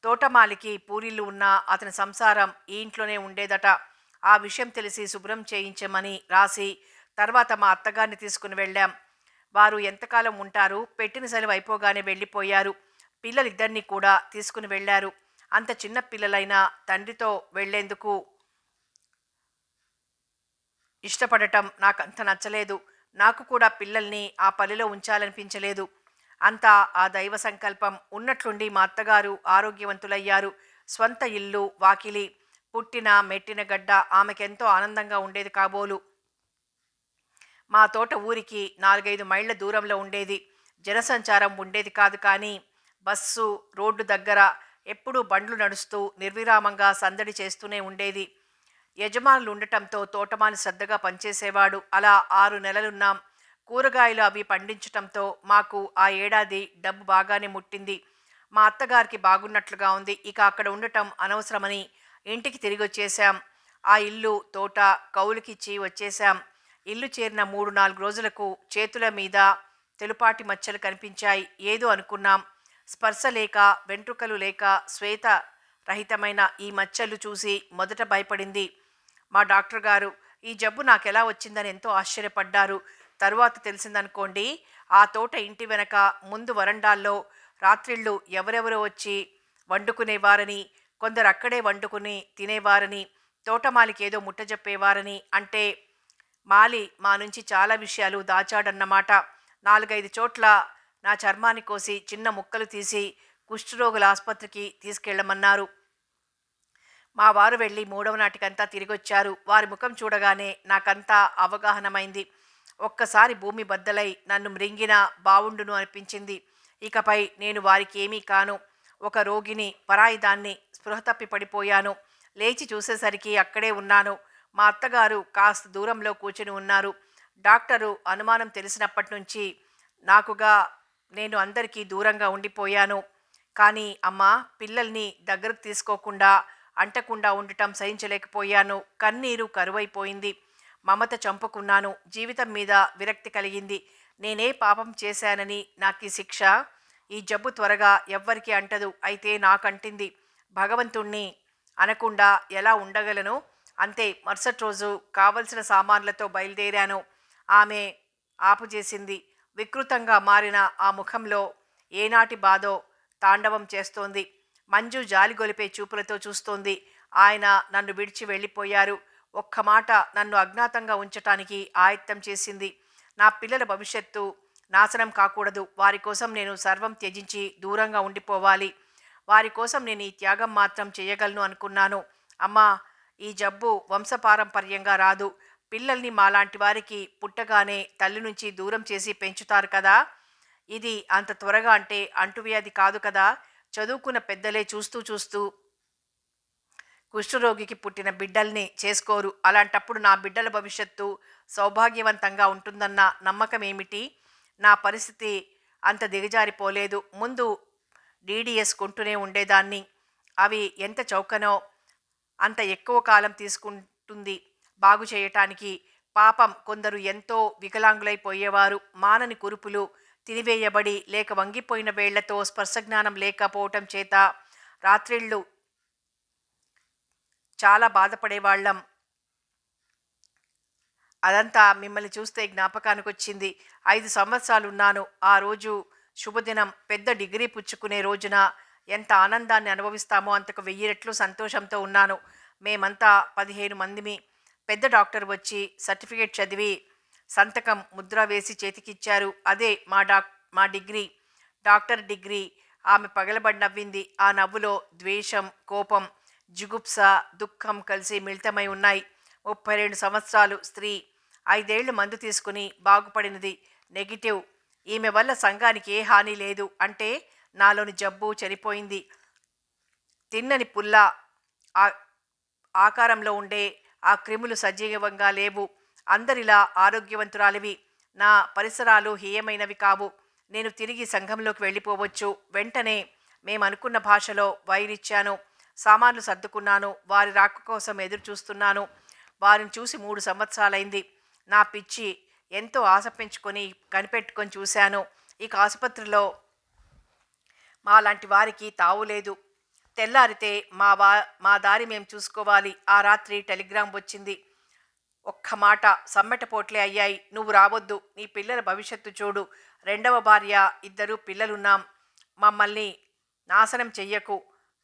తోటమాలికి పూరిల్లు ఉన్నా అతని సంసారం ఈ ఇంట్లోనే ఉండేదట. ఆ విషయం తెలిసి శుభ్రం చేయించమని రాసి తర్వాత మా అత్తగారిని తీసుకుని వెళ్ళాం. వారు ఎంతకాలం ఉంటారు? పెట్టిన సెలవు అయిపోగానే వెళ్ళిపోయారు. పిల్లలిద్దరినీ కూడా తీసుకుని వెళ్ళారు. అంత చిన్న పిల్లలైనా తండ్రితో వెళ్లేందుకు ఇష్టపడటం నాకంత నచ్చలేదు. నాకు కూడా పిల్లల్ని ఆ పల్లెలో ఉంచాలనిపించలేదు. అంతా ఆ దైవ సంకల్పం. ఉన్నట్లుండి మా అత్తగారు ఆరోగ్యవంతులయ్యారు. స్వంత ఇల్లు, వాకిలి, పుట్టిన మెట్టిన గడ్డ ఆమెకెంతో ఆనందంగా ఉండేది కాబోలు. మా తోట ఊరికి 4-5 మైళ్ళ దూరంలో ఉండేది. జనసంచారం ఉండేది కాదు. కానీ బస్సు రోడ్డు దగ్గర ఎప్పుడూ బండ్లు నడుస్తూ నిర్విరామంగా సందడి చేస్తూనే ఉండేది. యజమానులు ఉండటంతో తోటమాలి శ్రద్ధగా పనిచేసేవాడు. అలా 6 నెలలున్నాం. కూరగాయలు అవి పండించటంతో మాకు ఆ ఏడాది డబ్బు బాగానే ముట్టింది. మా అత్తగారికి బాగున్నట్లుగా ఉంది. ఇక అక్కడ ఉండటం అనవసరమని ఇంటికి తిరిగి వచ్చేశాం. ఆ ఇల్లు తోట కౌలుకిచ్చి వచ్చేశాం. ఇల్లు చేరిన 3-4 రోజులకు చేతుల మీద తెలుపాటి మచ్చలు కనిపించాయి. ఏదో అనుకున్నాం. స్పర్శ లేక, వెంట్రుకలు లేక, శ్వేత రహితమైన ఈ మచ్చలు చూసి మొదట భయపడింది మా డాక్టర్ గారు. ఈ జబ్బు నాకెలా వచ్చిందని ఎంతో ఆశ్చర్యపడ్డారు. తరువాత తెలిసిందనుకోండి. ఆ తోట ఇంటి వెనక ముందు వరండాల్లో రాత్రిళ్ళు ఎవరెవరో వచ్చి వండుకునేవారని, కొందరు అక్కడే వండుకుని తినేవారని, తోటమాలికి ఏదో ముట్టజెప్పేవారని, అంటే మాలి మా నుంచి చాలా విషయాలు దాచాడన్నమాట. 4-5 చోట్ల నా చర్మాన్ని కోసి చిన్న ముక్కలు తీసి కుష్ఠరోగుల ఆసుపత్రికి తీసుకెళ్లమన్నారు. మా వారు వెళ్ళి 3వ నాటికంతా తిరిగొచ్చారు. వారి ముఖం చూడగానే నాకంతా అవగాహనమైంది. ఒక్కసారి భూమి బద్దలై నన్ను మ్రింగినా బావుండును అనిపించింది. ఇకపై నేను వారికి ఏమీ కాను. ఒక రోగిని, పరాయి దాన్ని. స్పృహ తప్పి పడిపోయాను. లేచి చూసేసరికి అక్కడే ఉన్నాను. మా అత్తగారు కాస్త దూరంలో కూర్చుని ఉన్నారు. డాక్టరు అనుమానం తెలిసినప్పటి నుంచి నాకుగా నేను అందరికీ దూరంగా ఉండిపోయాను. కానీ అమ్మా, పిల్లల్ని దగ్గరకు తీసుకోకుండా అంటకుండా ఉండటం సహించలేకపోయాను. కన్నీరు కరువైపోయింది. మమత చంపుకున్నాను. జీవితం మీద విరక్తి కలిగింది. నేనే పాపం చేశానని నాకీ శిక్ష? ఈ జబ్బు త్వరగా ఎవ్వరికీ అంటదు. అయితే నాకంటింది. భగవంతుణ్ణి అనకుండా ఎలా ఉండగలను? అంతే. మరుసటి రోజు కావలసిన సామాన్లతో బయలుదేరాను. ఆమె ఆపుచేసింది. వికృతంగా మారిన ఆ ముఖంలో ఏనాటి బాధో తాండవం చేస్తోంది. మంజు జాలిగొలిపే చూపులతో చూస్తోంది. ఆయన నన్ను విడిచి వెళ్ళిపోయారు. ఒక్క మాట నన్ను అజ్ఞాతంగా ఉంచటానికి ఆయత్తం చేసింది. నా పిల్లల భవిష్యత్తు నాశనం కాకూడదు. వారి కోసం నేను సర్వం త్యజించి దూరంగా ఉండిపోవాలి. వారి కోసం నేను ఈ త్యాగం మాత్రం చేయగలను అనుకున్నాను. అమ్మా, ఈ జబ్బు వంశపారంపర్యంగా రాదు. పిల్లల్ని మాలాంటి వారికి పుట్టగానే తల్లి నుంచి దూరం చేసి పెంచుతారు కదా. ఇది అంత త్వరగా అంటే అంటువ్యాధి కాదు కదా. చదువుకున్న పెద్దలే చూస్తూ చూస్తూ కుష్ఠరోగికి పుట్టిన బిడ్డల్ని చేసుకోరు. అలాంటప్పుడు నా బిడ్డల భవిష్యత్తు సౌభాగ్యవంతంగా ఉంటుందన్న నమ్మకం ఏమిటి? నా పరిస్థితి అంత దిగజారిపోలేదు. ముందు డీడీఎస్ కొంటూనే ఉండేదాన్ని. అవి ఎంత చౌకనో అంత ఎక్కువ కాలం తీసుకుంటుంది బాగు చేయటానికి. పాపం కొందరు ఎంతో వికలాంగులైపోయేవారు. మానని కురుపులు, తినివేయబడి లేక వంగిపోయిన వేళ్లతో స్పర్శజ్ఞానం లేకపోవటం చేత రాత్రిళ్ళు చాలా బాధపడేవాళ్ళం. అదంతా మిమ్మల్ని చూస్తే జ్ఞాపకానికొచ్చింది. 5 సంవత్సరాలున్నాను. ఆ రోజు శుభదినం. పెద్ద డిగ్రీ పుచ్చుకునే రోజున ఎంత ఆనందాన్ని అనుభవిస్తామో అంతకు 1000 రెట్లు సంతోషంతో ఉన్నాను. మేమంతా 15 మందిమి. పెద్ద డాక్టర్ వచ్చి సర్టిఫికేట్ చదివి సంతకం ముద్ర వేసి చేతికిచ్చారు. అదే మా డిగ్రీ. Doctor degree. ఆమె పగలబడి నవ్వింది. ఆ నవ్వులో ద్వేషం, కోపం, జిగుప్స, దుఃఖం కలిసి మిళితమై ఉన్నాయి. 32 సంవత్సరాలు స్త్రీ. 5 ఏళ్లు మందు తీసుకుని బాగుపడినది. నెగిటివ్. ఈమె వల్ల సంఘానికి ఏ హాని లేదు అంటే నాలోని జబ్బు చనిపోయింది. తిన్నని పుల్ల ఆ- ఆకారంలో ఉండే ఆ క్రిములు సజీవంగా లేవు. అందరిలా ఆరోగ్యవంతురాలివి. నా పరిసరాలు హీయమైనవి కావు. నేను తిరిగి సంఘంలోకి వెళ్ళిపోవచ్చు. వెంటనే మేమనుకున్న భాషలో వైరిచ్చాను. సామాన్లు సర్దుకున్నాను. వారి రాక కోసం ఎదురు చూస్తున్నాను. వారిని చూసి 3 సంవత్సరాలైంది. నా పిచ్చి ఎంతో ఆశ పెంచుకొని కనిపెట్టుకొని చూశాను. ఇక ఆసుపత్రిలో మాలాంటి వారికి తావులేదు. తెల్లారితే మా దారి మేం చూసుకోవాలి. ఆ రాత్రి టెలిగ్రామ్ వచ్చింది. ఒక్క మాట, సమ్మెటపోట్లే అయ్యాయి. నువ్వు రావద్దు. నీ పిల్లల భవిష్యత్తు చూడు. రెండవ భార్య, 2 పిల్లలున్నాం. మమ్మల్ని నాశనం చెయ్యకు.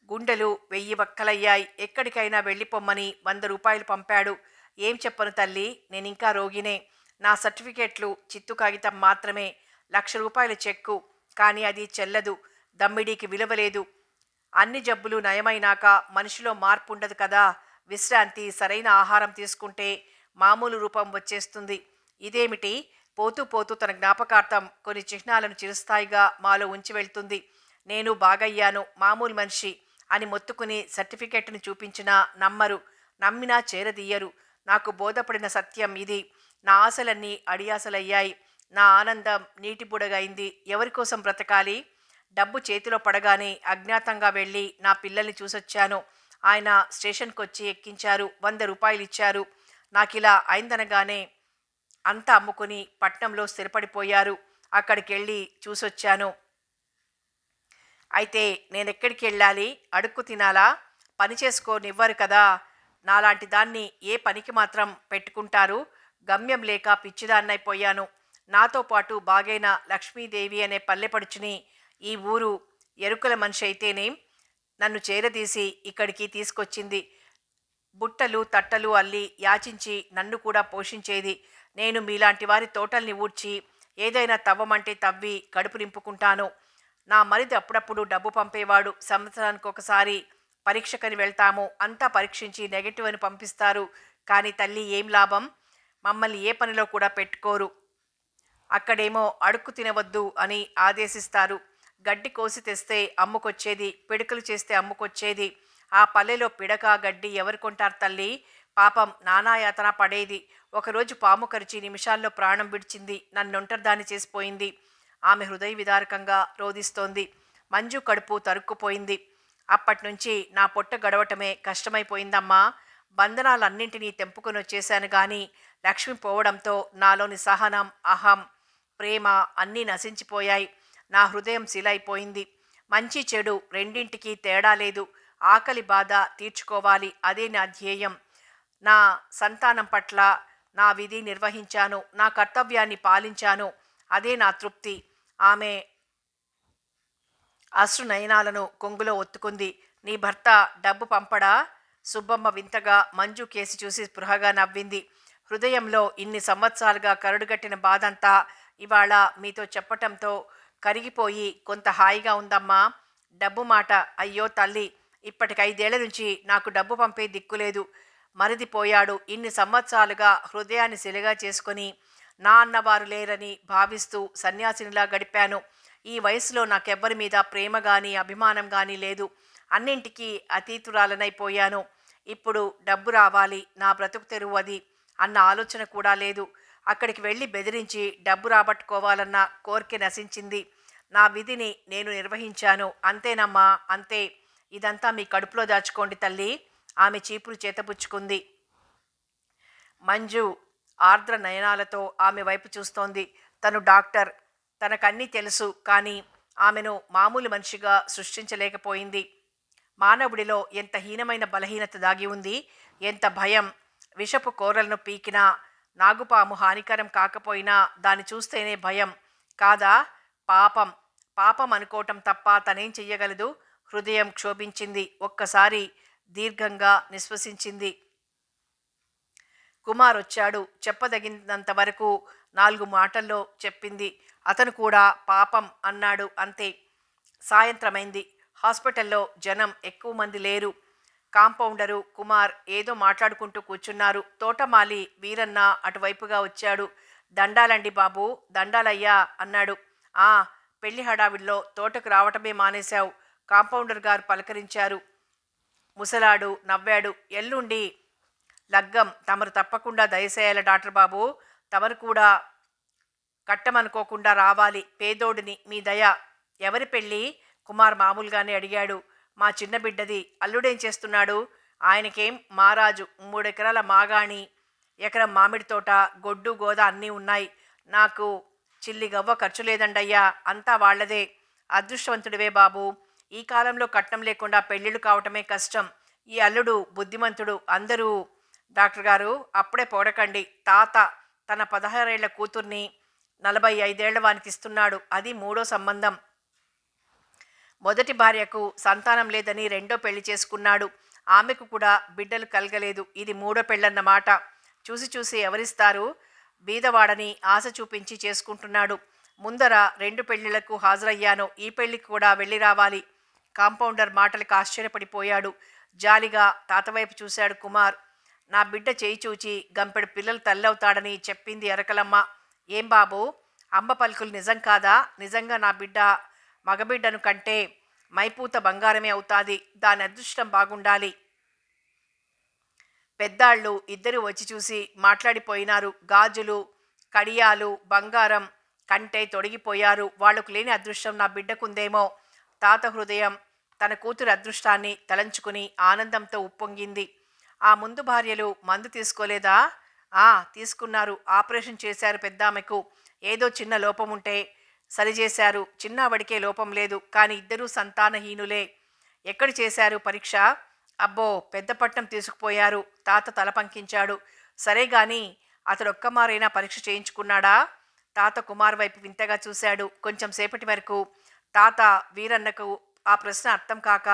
గుండెలు 1000 వక్కలయ్యాయి. ఎక్కడికైనా వెళ్ళిపోమ్మని 100 రూపాయలు పంపాడు. ఏం చెప్పను తల్లి, నేనింకా రోగినే. నా సర్టిఫికెట్లు చిత్తు కాగితం మాత్రమే. 1,00,000 రూపాయల చెక్కు. కానీ అది చెల్లదు. దమ్మిడీకి విలువలేదు. అన్ని జబ్బులు నయమైనాక మనిషిలో మార్పు ఉండదు కదా. విశ్రాంతి, సరైన ఆహారం తీసుకుంటే మామూలు రూపం వచ్చేస్తుంది. ఇదేమిటి, పోతూ పోతూ తన జ్ఞాపకార్థం కొన్ని చిహ్నాలను చిరస్థాయిగా మాలో ఉంచి వెళ్తుంది. నేను బాగయ్యాను, మామూలు మనిషి అని మొత్తుకుని సర్టిఫికెట్ను చూపించినా నమ్మరు. నమ్మినా చేరదీయరు. నాకు బోధపడిన సత్యం ఇది. నా ఆశలన్నీ అడియాసలయ్యాయి. నా ఆనందం నీటి బుడగైంది. ఎవరి కోసం బ్రతకాలి? డబ్బు చేతిలో పడగానే అజ్ఞాతంగా వెళ్ళి నా పిల్లల్ని చూసొచ్చాను. ఆయన స్టేషన్కి వచ్చి ఎక్కించారు. 100 రూపాయలు ఇచ్చారు. నాకిలా అయిందనగానే అంతా అమ్ముకుని పట్నంలో స్థిరపడిపోయారు. అక్కడికెళ్ళి చూసొచ్చాను. అయితే నేనెక్కడికి వెళ్ళాలి? అడుక్కు తినాలా? పని చేసుకోనివ్వరు కదా. నాలాంటి దాన్ని ఏ పనికి మాత్రం పెట్టుకుంటారు? గమ్యం లేక పిచ్చిదాన్నైపోయాను. నాతో పాటు బాగైన లక్ష్మీదేవి అనే పల్లెపడుచుని ఈ ఊరు ఎరుకల మనిషి అయితేనేం నన్ను చేరదీసి ఇక్కడికి తీసుకొచ్చింది. బుట్టలు తట్టలు అల్లి యాచించి నన్ను కూడా పోషించేది. నేను మీలాంటి వారి తోటల్ని ఊడ్చి ఏదైనా తవ్వమంటే తవ్వి కడుపు నింపుకుంటాను. నా మరిది అప్పుడప్పుడు డబ్బు పంపేవాడు. సంవత్సరానికి ఒకసారి పరీక్షకని వెళ్తాము. అంతా పరీక్షించి నెగటివ్ అని పంపిస్తారు. కానీ తల్లి ఏం లాభం? మమ్మల్ని ఏ పనిలో కూడా పెట్టుకోరు. అక్కడేమో అడుక్కు తినవద్దు అని ఆదేశిస్తారు. గడ్డి కోసి తెస్తే అమ్ముకొచ్చేది, పిడకలు చేస్తే అమ్ముకొచ్చేది. ఆ పల్లెలో పిడక గడ్డి ఎవరు కొంటారు తల్లి? పాపం నానాయాతన పడేది. ఒకరోజు పాము కరిచి నిమిషాల్లో ప్రాణం విడిచింది. నన్నొంటరిదాన్ని చేసిపోయింది. ఆమె హృదయ విదారకంగా రోదిస్తోంది. మంజు కడుపు తరుక్కుపోయింది. అప్పట్నుంచి నా పొట్ట గడవటమే కష్టమైపోయిందమ్మా. బంధనాలన్నింటినీ తెంపుకొని వచ్చేశాను గాని లక్ష్మి పోవడంతో నాలోని సహనం, అహం, ప్రేమ అన్నీ నశించిపోయాయి. నా హృదయం శిలైపోయింది. మంచి చెడు రెండింటికి తేడా లేదు. ఆకలి బాధ తీర్చుకోవాలి, అదే నా ధ్యేయం. నా సంతానం పట్ల నా విధి నిర్వహించాను. నా కర్తవ్యాన్ని పాలించాను. అదే నా తృప్తి. ఆమె అశ్రునయనాలను కొంగులో ఒత్తుకుంది. నీ భర్త డబ్బు పంపడా? సుబ్బమ్మ వింతగా మంజు కేసి చూసి స్పృహగా నవ్వింది. హృదయంలో ఇన్ని సంవత్సరాలుగా కరడుగట్టిన బాధంతా ఇవాళ మీతో చెప్పటంతో కరిగిపోయి కొంత హాయిగా ఉందమ్మా. డబ్బు మాట, అయ్యో తల్లి, ఇప్పటికి 5 ఏళ్ల నుంచి నాకు డబ్బు పంపే దిక్కులేదు. మరిది పోయాడు. ఇన్ని సంవత్సరాలుగా హృదయాన్ని శిలగా చేసుకొని నా అన్నవారు లేరని భావిస్తూ సన్యాసినిలా గడిపాను. ఈ వయసులో నాకెవ్వరి మీద ప్రేమ కానీ అభిమానం కానీ లేదు. అన్నింటికీ అతీతురాలనైపోయాను. ఇప్పుడు డబ్బు రావాలి, నా బ్రతుకు తెరువు అది అన్న ఆలోచన కూడా లేదు. అక్కడికి వెళ్ళి బెదిరించి డబ్బు రాబట్టుకోవాలన్న కోరిక నశించింది. నా విధిని నేను నిర్వహించాను. అంతేనమ్మా, అంతే. ఇదంతా మీ కడుపులో దాచుకోండి తల్లి. ఆమె చీపురు చేతపుచ్చుకుంది. మంజు ఆర్ద్ర నయనాలతో ఆమె వైపు చూస్తోంది. తను డాక్టర్. తనకన్నీ తెలుసు, కానీ ఆమెను మామూలు మనిషిగా సృష్టించలేకపోయింది. మానవుడిలో ఎంత హీనమైన బలహీనత దాగి ఉంది, ఎంత భయం! విషపు కోరలను పీకినా, నాగుపాము హానికరం కాకపోయినా దాన్ని చూస్తేనే భయం. కాదా? పాపం. పాపం అనుకోవటం తప్ప తనేం చెయ్యగలదు? హృదయం క్షోభించింది. ఒక్కసారి దీర్ఘంగా నిశ్వసించింది. కుమార్ వచ్చాడు. చెప్పదగినంత వరకు 4 మాటల్లో చెప్పింది. అతను కూడా పాపం అన్నాడు, అంతే. సాయంత్రమైంది. హాస్పిటల్లో జనం ఎక్కువ మంది లేరు. కాంపౌండరు, కుమార్ ఏదో మాట్లాడుకుంటూ కూర్చున్నారు. తోటమాలి వీరన్న అటువైపుగా వచ్చాడు. దండాలండి బాబూ, దండాలయ్యా అన్నాడు. ఆ, పెళ్లి హడావిడిలో తోటకు రావటమే మానేశావు, కాంపౌండర్ గారు పలకరించారు. ముసలాడు నవ్వాడు. ఎల్లుండి లగ్గం, తమరు తప్పకుండా దయచేయాలి డాక్టర్ బాబు. తమరు కూడా కట్టమనుకోకుండా రావాలి. పేదోడిని, మీ దయ. ఎవరి పెళ్ళి? కుమార్ మామూలుగానే అడిగాడు. మా చిన్న బిడ్డది. అల్లుడేం చేస్తున్నాడు? ఆయనకేం మారాజు, 3 ఎకరాల మాగాణి, ఎకరం మామిడి తోట, గొడ్డు గోద అన్నీ ఉన్నాయి. నాకు చిల్లి గవ్వ ఖర్చు లేదండయ్యా, అంతా వాళ్లదే. అదృష్టవంతుడివే బాబు. ఈ కాలంలో కట్నం లేకుండా పెళ్ళిళ్ళు కావటమే కష్టం. ఈ అల్లుడు బుద్ధిమంతుడు. అందరూ డాక్టర్ గారు అప్పుడే పొగడకండి. తాత తన 16 ఏళ్ల కూతుర్ని 45 ఏళ్ల వానికి ఇస్తున్నాడు. అది 3వ సంబంధం. మొదటి భార్యకు సంతానం లేదని రెండో పెళ్లి చేసుకున్నాడు. ఆమెకు కూడా బిడ్డలు కలగలేదు. ఇది 3వ పెళ్ళన్నమాట. చూసి చూసి ఎవరిస్తారు? బీదవాడని ఆశ చూపించి చేసుకుంటున్నాడు. ముందర 2 పెళ్లిళ్లకు హాజరయ్యాను, ఈ పెళ్లికి కూడా వెళ్ళి రావాలి. కాంపౌండర్ మాటలకు ఆశ్చర్యపడిపోయాడు. జాలిగా తాతవైపు చూశాడు కుమార్. నా బిడ్డ చేయి చూచి గంపెడు పిల్లలు తల్లవుతాడని చెప్పింది ఎరకలమ్మ. ఏం బాబు, అమ్మ పలుకులు నిజం కాదా? నిజంగా నా బిడ్డ మగబిడ్డను కంటే మైపూత బంగారమే అవుతాది. దాని అదృష్టం బాగుండాలి. పెద్దాళ్ళు ఇద్దరు వచ్చి చూసి మాట్లాడిపోయినారు. గాజులు, కడియాలు, బంగారం కంటే తొడిగిపోయారు. వాళ్లకు లేని అదృష్టం నా బిడ్డకుందేమో. తాత హృదయం తన కూతురి అదృష్టాన్ని తలంచుకుని ఆనందంతో ఉప్పొంగింది. ఆ ముందు భార్యలు మందు తీసుకోలేదా? ఆ, తీసుకున్నారు. ఆపరేషన్ చేశారు పెద్దామెకు. ఏదో చిన్న లోపం ఉంటే సరిచేశారు. చిన్నవాడికే లోపం లేదు, కానీ ఇద్దరూ సంతానహీనులే. ఎక్కడ చేశారు పరీక్ష? అబ్బో, పెద్దపట్నం తీసుకుపోయారు. తాత తల పంకించాడు. సరే గాని అతడొక్కమారైనా పరీక్ష చేయించుకున్నాడా? తాత కుమార్ వైపు వింతగా చూశాడు. కొంచెం సేపటి వరకు తాత వీరన్నకు ఆ ప్రశ్న అర్థం కాక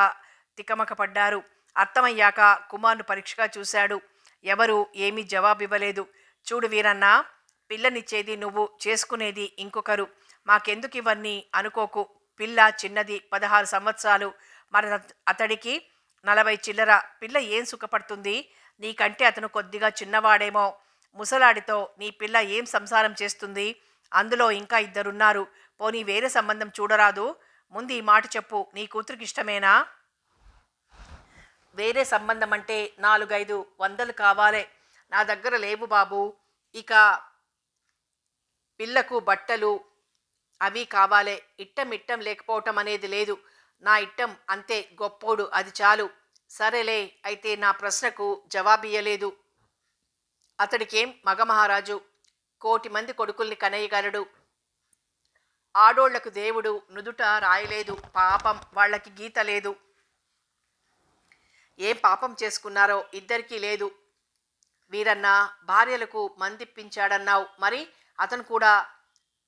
తికమక పడ్డారు. అర్థమయ్యాక కుమార్ను పరీక్షగా చూశాడు. ఎవరు ఏమీ జవాబివ్వలేదు. చూడు వీరన్న, పిల్లనిచ్చేది నువ్వు, చేసుకునేది ఇంకొకరు. మాకెందుకు ఇవన్నీ అనుకోకు. పిల్ల చిన్నది, 16 సంవత్సరాలు. మరి అతడికి 40 చిల్లర. పిల్ల ఏం సుఖపడుతుంది? నీకంటే అతను కొద్దిగా చిన్నవాడేమో. ముసలాడితో నీ పిల్ల ఏం సంసారం చేస్తుంది? అందులో ఇంకా 2 పోనీ వేరే సంబంధం చూడరాదు? ముందు ఈ మాట చెప్పు, నీ కూతురికి ఇష్టమేనా? వేరే సంబంధం అంటే 4-5 వందలు కావాలే. నా దగ్గర లేవు బాబు. ఇక పిల్లకు బట్టలు అవి కావాలే. ఇట్టం లేకపోవటం అనేది లేదు. నా ఇట్టం అంతే, గొప్పోడు, అది చాలు. సరేలే, అయితే నా ప్రశ్నకు జవాబియ్యలేదు. అతడికేం మగమహారాజు, 1,000,000 మంది కొడుకుల్ని కనయ్యగలడు. ఆడోళ్లకు దేవుడు నుదుట రాయలేదు. పాపం, వాళ్ళకి గీత లేదు. ఏం పాపం చేసుకున్నారో ఇద్దరికీ లేదు. వీరన్న భార్యలకు మందిప్పించాడన్నావు, మరి అతను కూడా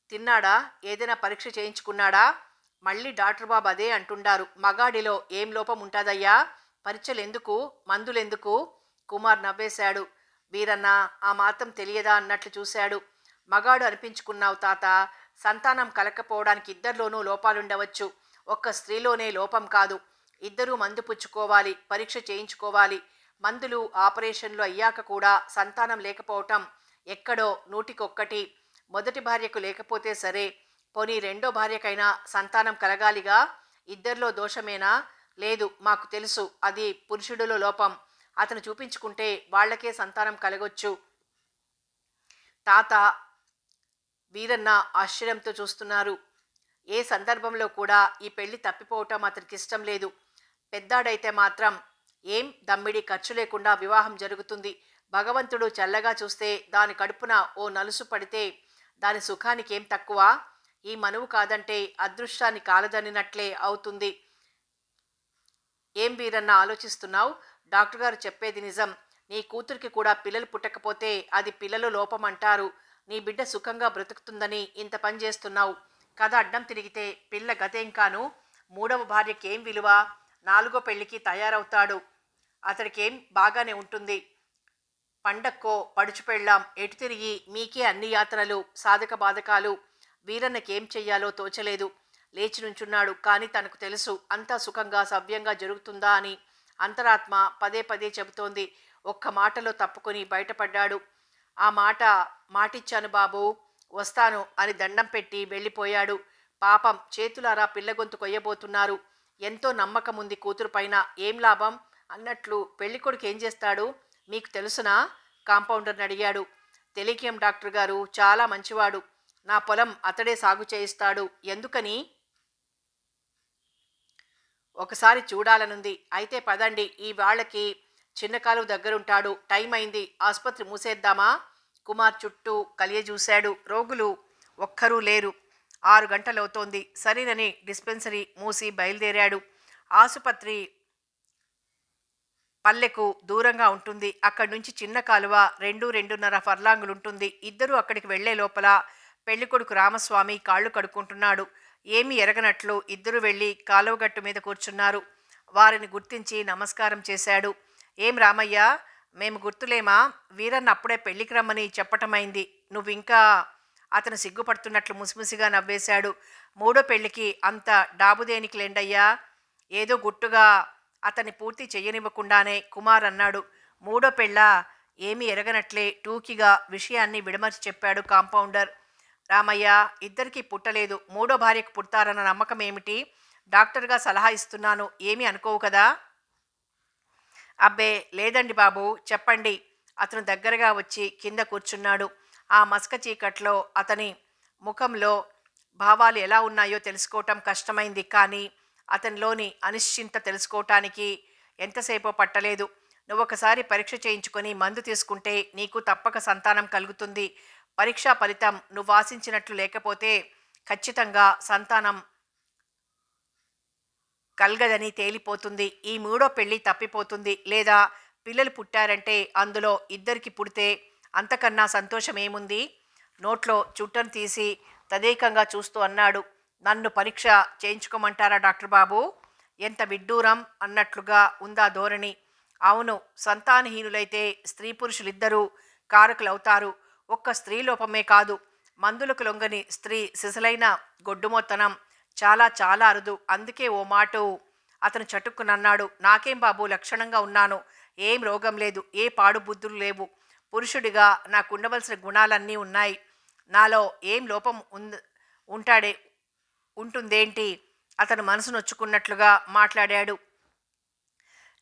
తిన్నాడా? ఏదైనా పరీక్ష చేయించుకున్నాడా? మళ్ళీ డాక్టర్ బాబు అదే అంటుండారు. మగాడిలో ఏం లోపం ఉంటుందయ్యా? పరీక్షలెందుకు, మందులెందుకు? కుమార్ నవ్వేశాడు. వీరన్న ఆ మాత్రం తెలియదా అన్నట్లు చూశాడు. మగాడు అనిపించుకున్నావు తాత. సంతానం కలకపోవడానికి ఇద్దరిలోనూ లోపాలుండవచ్చు. ఒక్క స్త్రీలోనే లోపం కాదు. ఇద్దరూ మందు పుచ్చుకోవాలి, పరీక్ష చేయించుకోవాలి. మందులు ఆపరేషన్లు అయ్యాక కూడా సంతానం లేకపోవటం ఎక్కడో 100కి 1. మొదటి భార్యకు లేకపోతే సరే, పోనీ రెండో భార్యకైనా సంతానం కలగాలిగా. ఇద్దరిలో దోషమేనా? లేదు, మాకు తెలుసు, అది పురుషుడిలో లోపం. అతను చూపించుకుంటే వాళ్లకే సంతానం కలగొచ్చు. తాత వీరన్న ఆశ్చర్యంతో చూస్తున్నారు. ఏ సందర్భంలో కూడా ఈ పెళ్లి తప్పిపోవటం అతనికి ఇష్టం లేదు. పెద్దాడైతే మాత్రం ఏం దమ్మిడి ఖర్చు లేకుండా వివాహం జరుగుతుంది. భగవంతుడు చల్లగా చూస్తే దాని కడుపున ఓ నలుసు పడితే దాని సుఖానికి ఏం తక్కువ? ఈ మనువు కాదంటే అదృష్టాన్ని కాలదన్నినట్లే అవుతుంది. ఏం వీరన్న ఆలోచిస్తున్నావు? డాక్టర్ గారు చెప్పేది నిజం. నీ కూతురికి కూడా పిల్లలు పుట్టకపోతే అది పిల్లలు లోపమంటారు. నీ బిడ్డ సుఖంగా బ్రతుకుతుందని ఇంత పని చేస్తున్నావు. కథ అడ్డం తిరిగితే పిల్ల గతేం కాను. మూడవ భార్యకేం విలువ? నాలుగో పెళ్లికి తయారవుతాడు. అతడికేం బాగానే ఉంటుంది. పండక్కో పడుచు పెళ్ళాం, ఎటు తిరిగి మీకే అన్ని యాతనలు, సాధక బాధకాలు. వీరన్నకేం చెయ్యాలో తోచలేదు. లేచి నుంచున్నాడు. కానీ తనకు తెలుసు అంతా సుఖంగా సవ్యంగా జరుగుతుందా అని. అంతరాత్మ పదే పదే చెబుతోంది. ఒక్క మాటలో తప్పుకొని బయటపడ్డాడు. ఆ మాటిచ్చాను బాబూ, వస్తాను అని దండం పెట్టి వెళ్ళిపోయాడు. పాపం చేతులారా పిల్లగొంతు కొయ్యబోతున్నారు. ఎంతో నమ్మకం ఉంది కూతురు పైన. ఏం లాభం అన్నట్లు పెళ్ళికొడుకు ఏం చేస్తాడు మీకు తెలుసునా? కాంపౌండర్ని అడిగాడు. తెలియకేం డాక్టర్ గారు, చాలా మంచివాడు. నా పొలం అతడే సాగు చేయిస్తాడు. ఎందుకని? ఒకసారి చూడాలనుంది. అయితే పదండి, ఈ వాళ్ళకి చిన్న కాలువ దగ్గరుంటాడు. టైం అయింది, ఆసుపత్రి మూసేద్దామా? కుమార్ చుట్టూ కలియజూశాడు. రోగులు ఒక్కరూ లేరు. 6 గంటలవుతోంది. సరేనని డిస్పెన్సరీ మూసి బయలుదేరాడు. ఆసుపత్రి పల్లెకు దూరంగా ఉంటుంది. అక్కడి నుంచి చిన్న కాలువ 2-2.5 ఫర్లాంగులుంటుంది. ఇద్దరూ అక్కడికి వెళ్లే లోపల పెళ్ళికొడుకు రామస్వామి కాళ్ళు కడుక్కుంటున్నాడు. ఏమీ ఎరగనట్లు ఇద్దరు వెళ్ళి కాలువగట్టు మీద కూర్చున్నారు. వారిని గుర్తించి నమస్కారం చేశాడు. ఏం రామయ్య, మేము గుర్తులేమా? వీరన్న అప్పుడే పెళ్లికి రమ్మని చెప్పటమైంది. నువ్వింకా? అతను సిగ్గుపడుతున్నట్లు ముసిముసిగా నవ్వేశాడు. మూడో పెళ్లికి అంత డాబుదేనికి లేండయ్యా. ఏదో గుట్టుగా అతన్ని పూర్తి చెయ్యనివ్వకుండానే కుమార్ అన్నాడు. మూడో పెళ్ళ? ఏమీ ఎరగనట్లే టూకిగా విషయాన్ని విడమర్చి చెప్పాడు కాంపౌండర్. రామయ్య, ఇద్దరికీ పుట్టలేదు. మూడో భార్యకు పుడతారన్న నమ్మకం ఏమిటి? డాక్టర్గా సలహా ఇస్తున్నాను, ఏమీ అనుకోవు కదా? అబ్బే లేదండి బాబు, చెప్పండి. అతను దగ్గరగా వచ్చి కింద కూర్చున్నాడు. ఆ మసక చీకట్లో అతని ముఖంలో భావాలు ఎలా ఉన్నాయో తెలుసుకోవటం కష్టమైంది. కానీ అతనిలోని అనిశ్చింత తెలుసుకోవటానికి ఎంతసేపో పట్టలేదు. నువ్వొకసారి పరీక్ష చేయించుకొని మందు తీసుకుంటే నీకు తప్పక సంతానం కలుగుతుంది. పరీక్షా ఫలితం నువ్వు ఆశించినట్లు లేకపోతే ఖచ్చితంగా సంతానం కలగదని తేలిపోతుంది. ఈ మూడో పెళ్ళి తప్పిపోతుంది. లేదా పిల్లలు పుట్టారంటే అందులో ఇద్దరికి పుడితే అంతకన్నా సంతోషం ఏముంది? నోట్లో చుట్టను తీసి తదేకంగా చూస్తూ అన్నాడు. నన్ను పరీక్ష చేయించుకోమంటారా డాక్టర్ బాబు? ఎంత విడ్డూరం అన్నట్లుగా ఉందా ధోరణి. అవును, సంతానహీనులైతే స్త్రీ పురుషులిద్దరూ కారకులవుతారు. ఒక్క స్త్రీ లోపమే కాదు, మందులకు లొంగని స్త్రీ సిసలైన గొడ్డుమొత్తనం చాలా చాలా అరుదు. అందుకే ఓ మాటు అతను చటుక్కునన్నాడు. నాకేం బాబు, లక్షణంగా ఉన్నాను. ఏం రోగం లేదు, ఏ పాడు బుద్ధులు లేవు. పురుషుడిగా నాకుండవలసిన గుణాలన్నీ ఉన్నాయి. నాలో ఏం లోపం ఉంటాడే ఉంటుందేంటి? అతను మనసు నొచ్చుకున్నట్లుగా మాట్లాడాడు.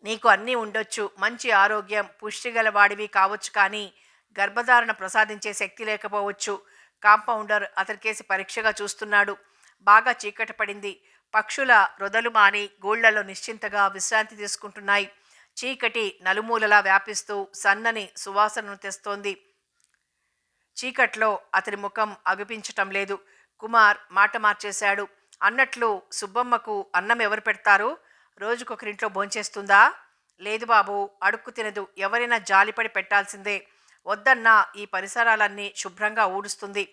నీకు అన్నీ ఉండొచ్చు. మంచి ఆరోగ్యం, పుష్టిగల వాడివి కావచ్చు. కానీ గర్భధారణ ప్రసాదించే శక్తి లేకపోవచ్చు. కాంపౌండర్ అతనికేసి పరీక్షగా చూస్తున్నాడు. బాగా చీకటి పడింది. పక్షుల రొదలు మాని గూళ్లలో నిశ్చింతగా విశ్రాంతి తీసుకుంటున్నాయి. చీకటి నలుమూలలా వ్యాపిస్తూ సన్నని సువాసనను తెస్తోంది. చీకట్లో అతని ముఖం అగుపించటం లేదు. కుమార్ మాట మార్చేశాడు. అన్నట్లు సుబ్బమ్మకు అన్నం ఎవరు పెడతారు? రోజుకొకరింట్లో భోంచేస్తుందా? లేదు బాబు, అడుక్కు తినదు. ఎవరైనా జాలిపడి పెట్టాల్సిందే. వద్దన్నా ఈ పరిసరాలన్నీ శుభ్రంగా ఊడుస్తుంది.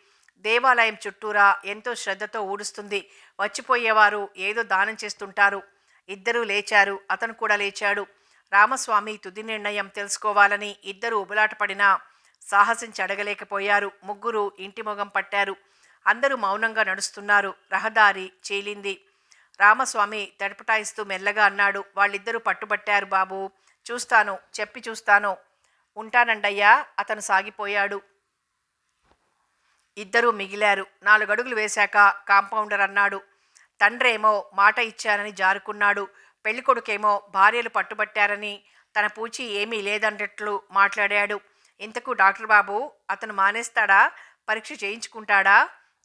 దేవాలయం చుట్టూరా ఎంతో శ్రద్ధతో ఊడుస్తుంది. వచ్చిపోయేవారు ఏదో దానం చేస్తుంటారు. ఇద్దరూ లేచారు. అతను కూడా లేచాడు. రామస్వామి తుది నిర్ణయం తెలుసుకోవాలని ఇద్దరు ఉబలాటపడినా సాహసించి అడగలేకపోయారు. ముగ్గురు ఇంటి మొగం పట్టారు. అందరూ మౌనంగా నడుస్తున్నారు. రహదారి చీలింది. రామస్వామి తడపటాయిస్తూ మెల్లగా అన్నాడు. వాళ్ళిద్దరూ పట్టుబట్టారు బాబు. చూస్తాను, చెప్పి చూస్తాను. ఉంటానండయ్యా. అతను సాగిపోయాడు. ఇద్దరూ మిగిలారు. 4 అడుగులు వేశాక కాంపౌండర్ అన్నాడు. తండ్రేమో మాట ఇచ్చానని జారుకున్నాడు. పెళ్ళికొడుకేమో భార్యలు పట్టుబట్టారని తన పూచి ఏమీ లేదన్నట్లు మాట్లాడాడు. ఇంతకు డాక్టర్ బాబు, అతను మానేస్తాడా? పరీక్ష చేయించుకుంటాడా?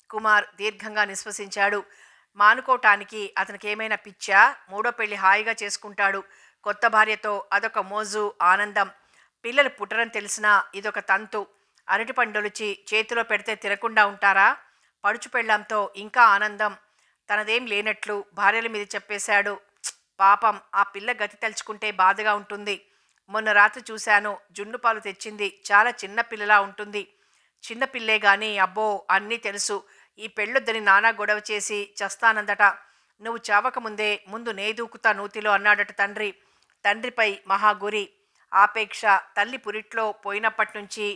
కుమార్ దీర్ఘంగా నిశ్వసించాడు. మానుకోవటానికి అతనికేమైనా పిచ్చా? మూడో పెళ్లి హాయిగా చేసుకుంటాడు. కొత్త భార్యతో అదొక మోజు, ఆనందం. పిల్లలు పుట్టరని తెలిసినా ఇదొక తంతు. అరటి పండులుచి చేతిలో పెడితే తినకుండా ఉంటారా? పడుచు పెళ్ళాంతో ఇంకా ఆనందం. తనదేం లేనట్లు భార్యల మీద చెప్పేశాడు. పాపం ఆ పిల్ల గతి తలుచుకుంటే బాధగా ఉంటుంది. మొన్న రాత్రి చూశాను, జున్ను పాలు తెచ్చింది. చాలా చిన్న పిల్లలా ఉంటుంది. చిన్న పిల్లే గాని అబ్బో అన్నీ తెలుసు. ఈ పెళ్ళొద్దని నానా గొడవ చేసి చస్తానందట. నువ్వు చావకముందే ముందు నే దూకుతా నూతిలో అన్నాడట తండ్రి. తండ్రిపై మహాగురి ఆపేక్ష. తల్లి పురిట్లో పోయినప్పటినుంచి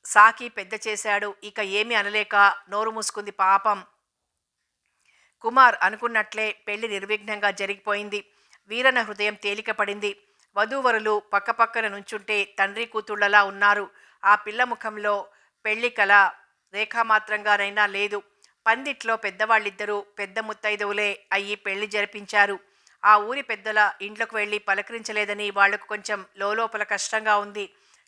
సాకి పెద్ద చేశాడు. ఇక ఏమీ అనలేక నోరు మూసుకుంది పాపం. కుమార్ అనుకున్నట్లే పెళ్లి నిర్విఘ్నంగా జరిగిపోయింది. వీరన హృదయం తేలికపడింది. వధూవరులు పక్కపక్కన నుంచుంటే తండ్రి కూతుళ్లలా ఉన్నారు. ఆ పిల్ల ముఖంలో పెళ్లి కల రేఖామాత్రంగానైనా లేదు. పందిట్లో పెద్దవాళ్ళిద్దరూ పెద్ద ముత్తైదువులే అయ్యి పెళ్లి జరిపించారు. ఆ ఊరి పెద్దల ఇంట్లోకి వెళ్ళి పలకరించలేదని వాళ్లకు కొంచెం లోలోపల కష్టంగా ఉంది.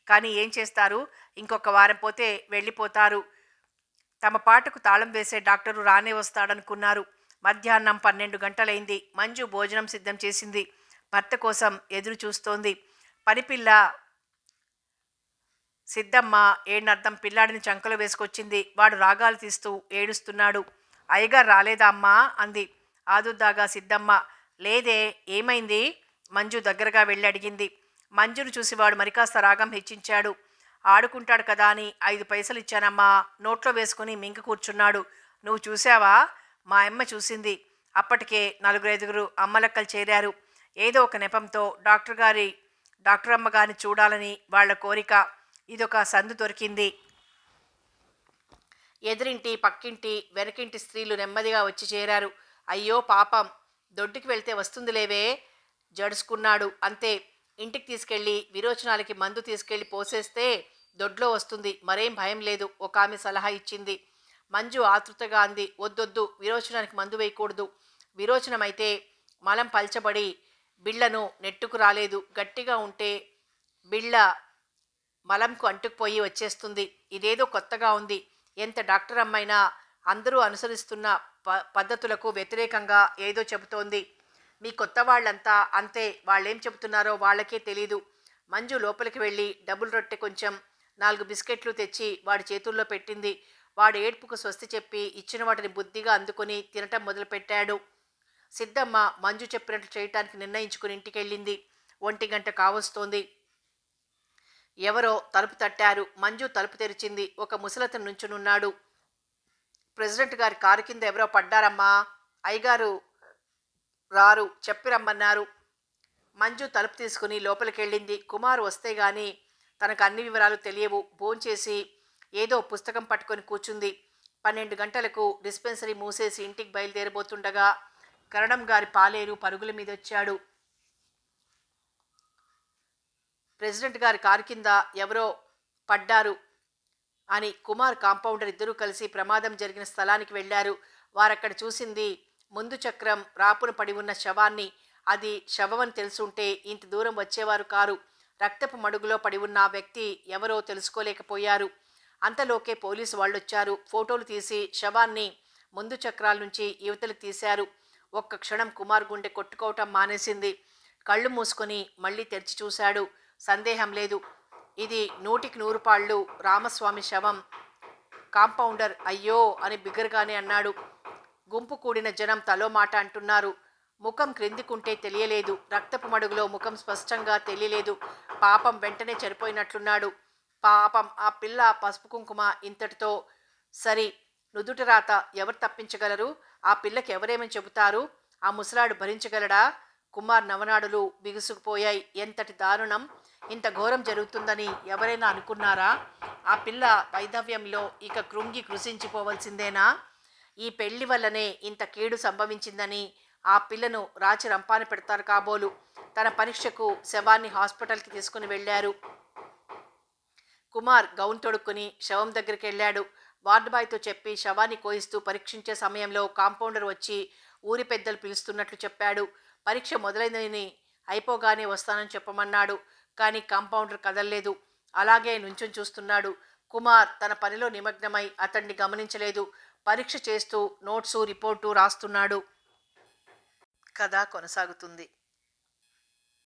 కానీ ఏం చేస్తారు, ఇంకొక వారం పోతే వెళ్ళిపోతారు. తమ పాటకు తాళం వేసే డాక్టరు రానే వస్తాడనుకున్నారు. మధ్యాహ్నం 12 గంటలైంది. మంజు భోజనం సిద్ధం చేసింది. భర్త కోసం ఎదురు చూస్తోంది. పనిపిల్ల సిద్ధమ్మ ఏడ్నర్థం పిల్లాడిని చంకలో వేసుకొచ్చింది. వాడు రాగాలు తీస్తూ ఏడుస్తున్నాడు. అయ్యగారు రాలేదా అమ్మా అంది ఆదుర్దాగా సిద్ధమ్మ. లేదే, ఏమైంది? మంజు దగ్గరగా వెళ్ళి అడిగింది. మంజును చూసి వాడు మరికాస్త రాగం హెచ్చించాడు. ఆడుకుంటాడు కదా అని 5 పైసలు ఇచ్చానమ్మా. నోట్లో వేసుకుని మింక కూర్చున్నాడు. నువ్వు చూసావా? మా అమ్మ చూసింది. అప్పటికే 4-5 అమ్మలక్కలు చేరారు. ఏదో ఒక నెపంతో డాక్టర్ అమ్మగారిని చూడాలని వాళ్ళ కోరిక. ఇదొక సందు దొరికింది. ఎదురింటి, పక్కింటి, వెనకింటి స్త్రీలు నెమ్మదిగా వచ్చి చేరారు. అయ్యో పాపం, దొడ్డికి వెళ్తే వస్తుందిలేవే, జడుసుకున్నాడు అంతే. ఇంటికి తీసుకెళ్ళి విరోచనాలకి మందు తీసుకెళ్ళి పోసేస్తే దొడ్లో వస్తుంది, మరేం భయం లేదు, ఒక ఆమె సలహా ఇచ్చింది. మంజు ఆతృతగా అంది. వద్దొద్దు, విరోచనానికి మందు వేయకూడదు. విరోచనమైతే మలం పల్చబడి బిళ్ళను నెట్టుకు రాలేదు. గట్టిగా ఉంటే బిళ్ళ మలంకు అంటుకుపోయి వచ్చేస్తుంది. ఇదేదో కొత్తగా ఉంది. ఎంత డాక్టర్ అమ్మైనా అందరూ అనుసరిస్తున్న పద్ధతులకు వ్యతిరేకంగా ఏదో చెబుతోంది. మీ కొత్త వాళ్ళంతా అంతే, వాళ్ళేం చెబుతున్నారో వాళ్ళకే తెలీదు. మంజు లోపలికి వెళ్ళి డబుల్ రొట్టె కొంచెం 4 బిస్కెట్లు తెచ్చి వాడి చేతుల్లో పెట్టింది. వాడు ఏడ్పుకు స్వస్తి చెప్పి ఇచ్చిన వాటిని బుద్ధిగా అందుకుని తినటం మొదలుపెట్టాడు. సిద్ధమ్మ మంజు చెప్పినట్లు చేయటానికి నిర్ణయించుకుని ఇంటికెళ్ళింది. 1 గంట కావస్తోంది. ఎవరో తలుపు తట్టారు. మంజు తలుపు తెరిచింది. ఒక ముసలతను నుంచునున్నాడు. ప్రెసిడెంట్ గారి కారు కింద ఎవరో పడ్డారమ్మా. అయ్యగారు రారు, చెప్పి రమ్మన్నారు. మంజు తలుపు తీసుకుని లోపలికెళ్ళింది. కుమారు వస్తే గాని తనకు అన్ని వివరాలు తెలియవు. భోంచేసి ఏదో పుస్తకం పట్టుకొని కూర్చుంది. 12 గంటలకు డిస్పెన్సరీ మూసేసి ఇంటికి బయలుదేరబోతుండగా కరణం గారి పాలేరు పరుగుల మీదొచ్చాడు. ప్రెసిడెంట్ గారి కారు కింద ఎవరో పడ్డారు అని కుమార్, కాంపౌండర్ ఇద్దరూ కలిసి ప్రమాదం జరిగిన స్థలానికి వెళ్లారు. వారక్కడ చూసింది ముందు చక్రం రాపున పడి ఉన్న శవాన్ని. అది శవమని తెలుసుంటే ఇంత దూరం వచ్చేవారు కారు. రక్తపు మడుగులో పడి ఉన్న ఆ వ్యక్తి ఎవరో తెలుసుకోలేకపోయారు. అంతలోకే పోలీసు వాళ్ళొచ్చారు. ఫోటోలు తీసి శవాన్ని ముందు చక్రాల నుంచి యువతలు తీశారు. ఒక్క క్షణం కుమార్ గుండె కొట్టుకోవటం మానేసింది. కళ్ళు మూసుకొని మళ్ళీ తెరిచి చూశాడు. సందేహం లేదు, ఇది 100కి 100 రామస్వామి శవం. కాంపౌండర్ అయ్యో అని బిగ్గరగానే అన్నాడు. గుంపు కూడిన జనం తలో మాట అంటున్నారు. ముఖం క్రిందికుంటే తెలియలేదు. రక్తపు మడుగులో ముఖం స్పష్టంగా తెలియలేదు. పాపం, వెంటనే చనిపోయినట్లున్నాడు. పాపం, ఆ పిల్ల పసుపు కుంకుమ ఇంతటితో సరి. నుదుట రాత ఎవరు తప్పించగలరు? ఆ పిల్లకి ఎవరేమని చెబుతారు? ఆ ముసలాడు భరించగలడా? కుమార్ నవనాడులు బిగుసుకుపోయాయి. ఎంతటి దారుణం! ఇంత ఘోరం జరుగుతుందని ఎవరైనా అనుకున్నారా? ఆ పిల్ల వైధవ్యంలో ఇక కృంగి కృషించిపోవలసిందేనా? ఈ పెళ్లి వల్లనే ఇంత కీడు సంభవించిందని ఆ పిల్లను రాచి రంపాన పెడతారు కాబోలు. తన పరీక్షకు శవాన్ని హాస్పిటల్కి తీసుకుని వెళ్ళారు. కుమార్ గౌన్ తొడుక్కుని శవం దగ్గరికి వెళ్ళాడు. వార్డు బాయ్తో చెప్పి శవాన్ని కోయిస్తూ పరీక్షించే సమయంలో కాంపౌండర్ వచ్చి ఊరి పెద్దలు పిలుస్తున్నట్లు చెప్పాడు. పరీక్ష మొదలైందని అయిపోగానే వస్తానని చెప్పమన్నాడు. కానీ కాంపౌండర్ కదల్లేదు. అలాగే నుంచుని చూస్తున్నాడు. కుమార్ తన పనిలో నిమగ్నమై అతన్ని గమనించలేదు. పరీక్ష చేస్తూ నోట్సు, రిపోర్టు రాస్తున్నాడు. కథ కొనసాగుతుంది.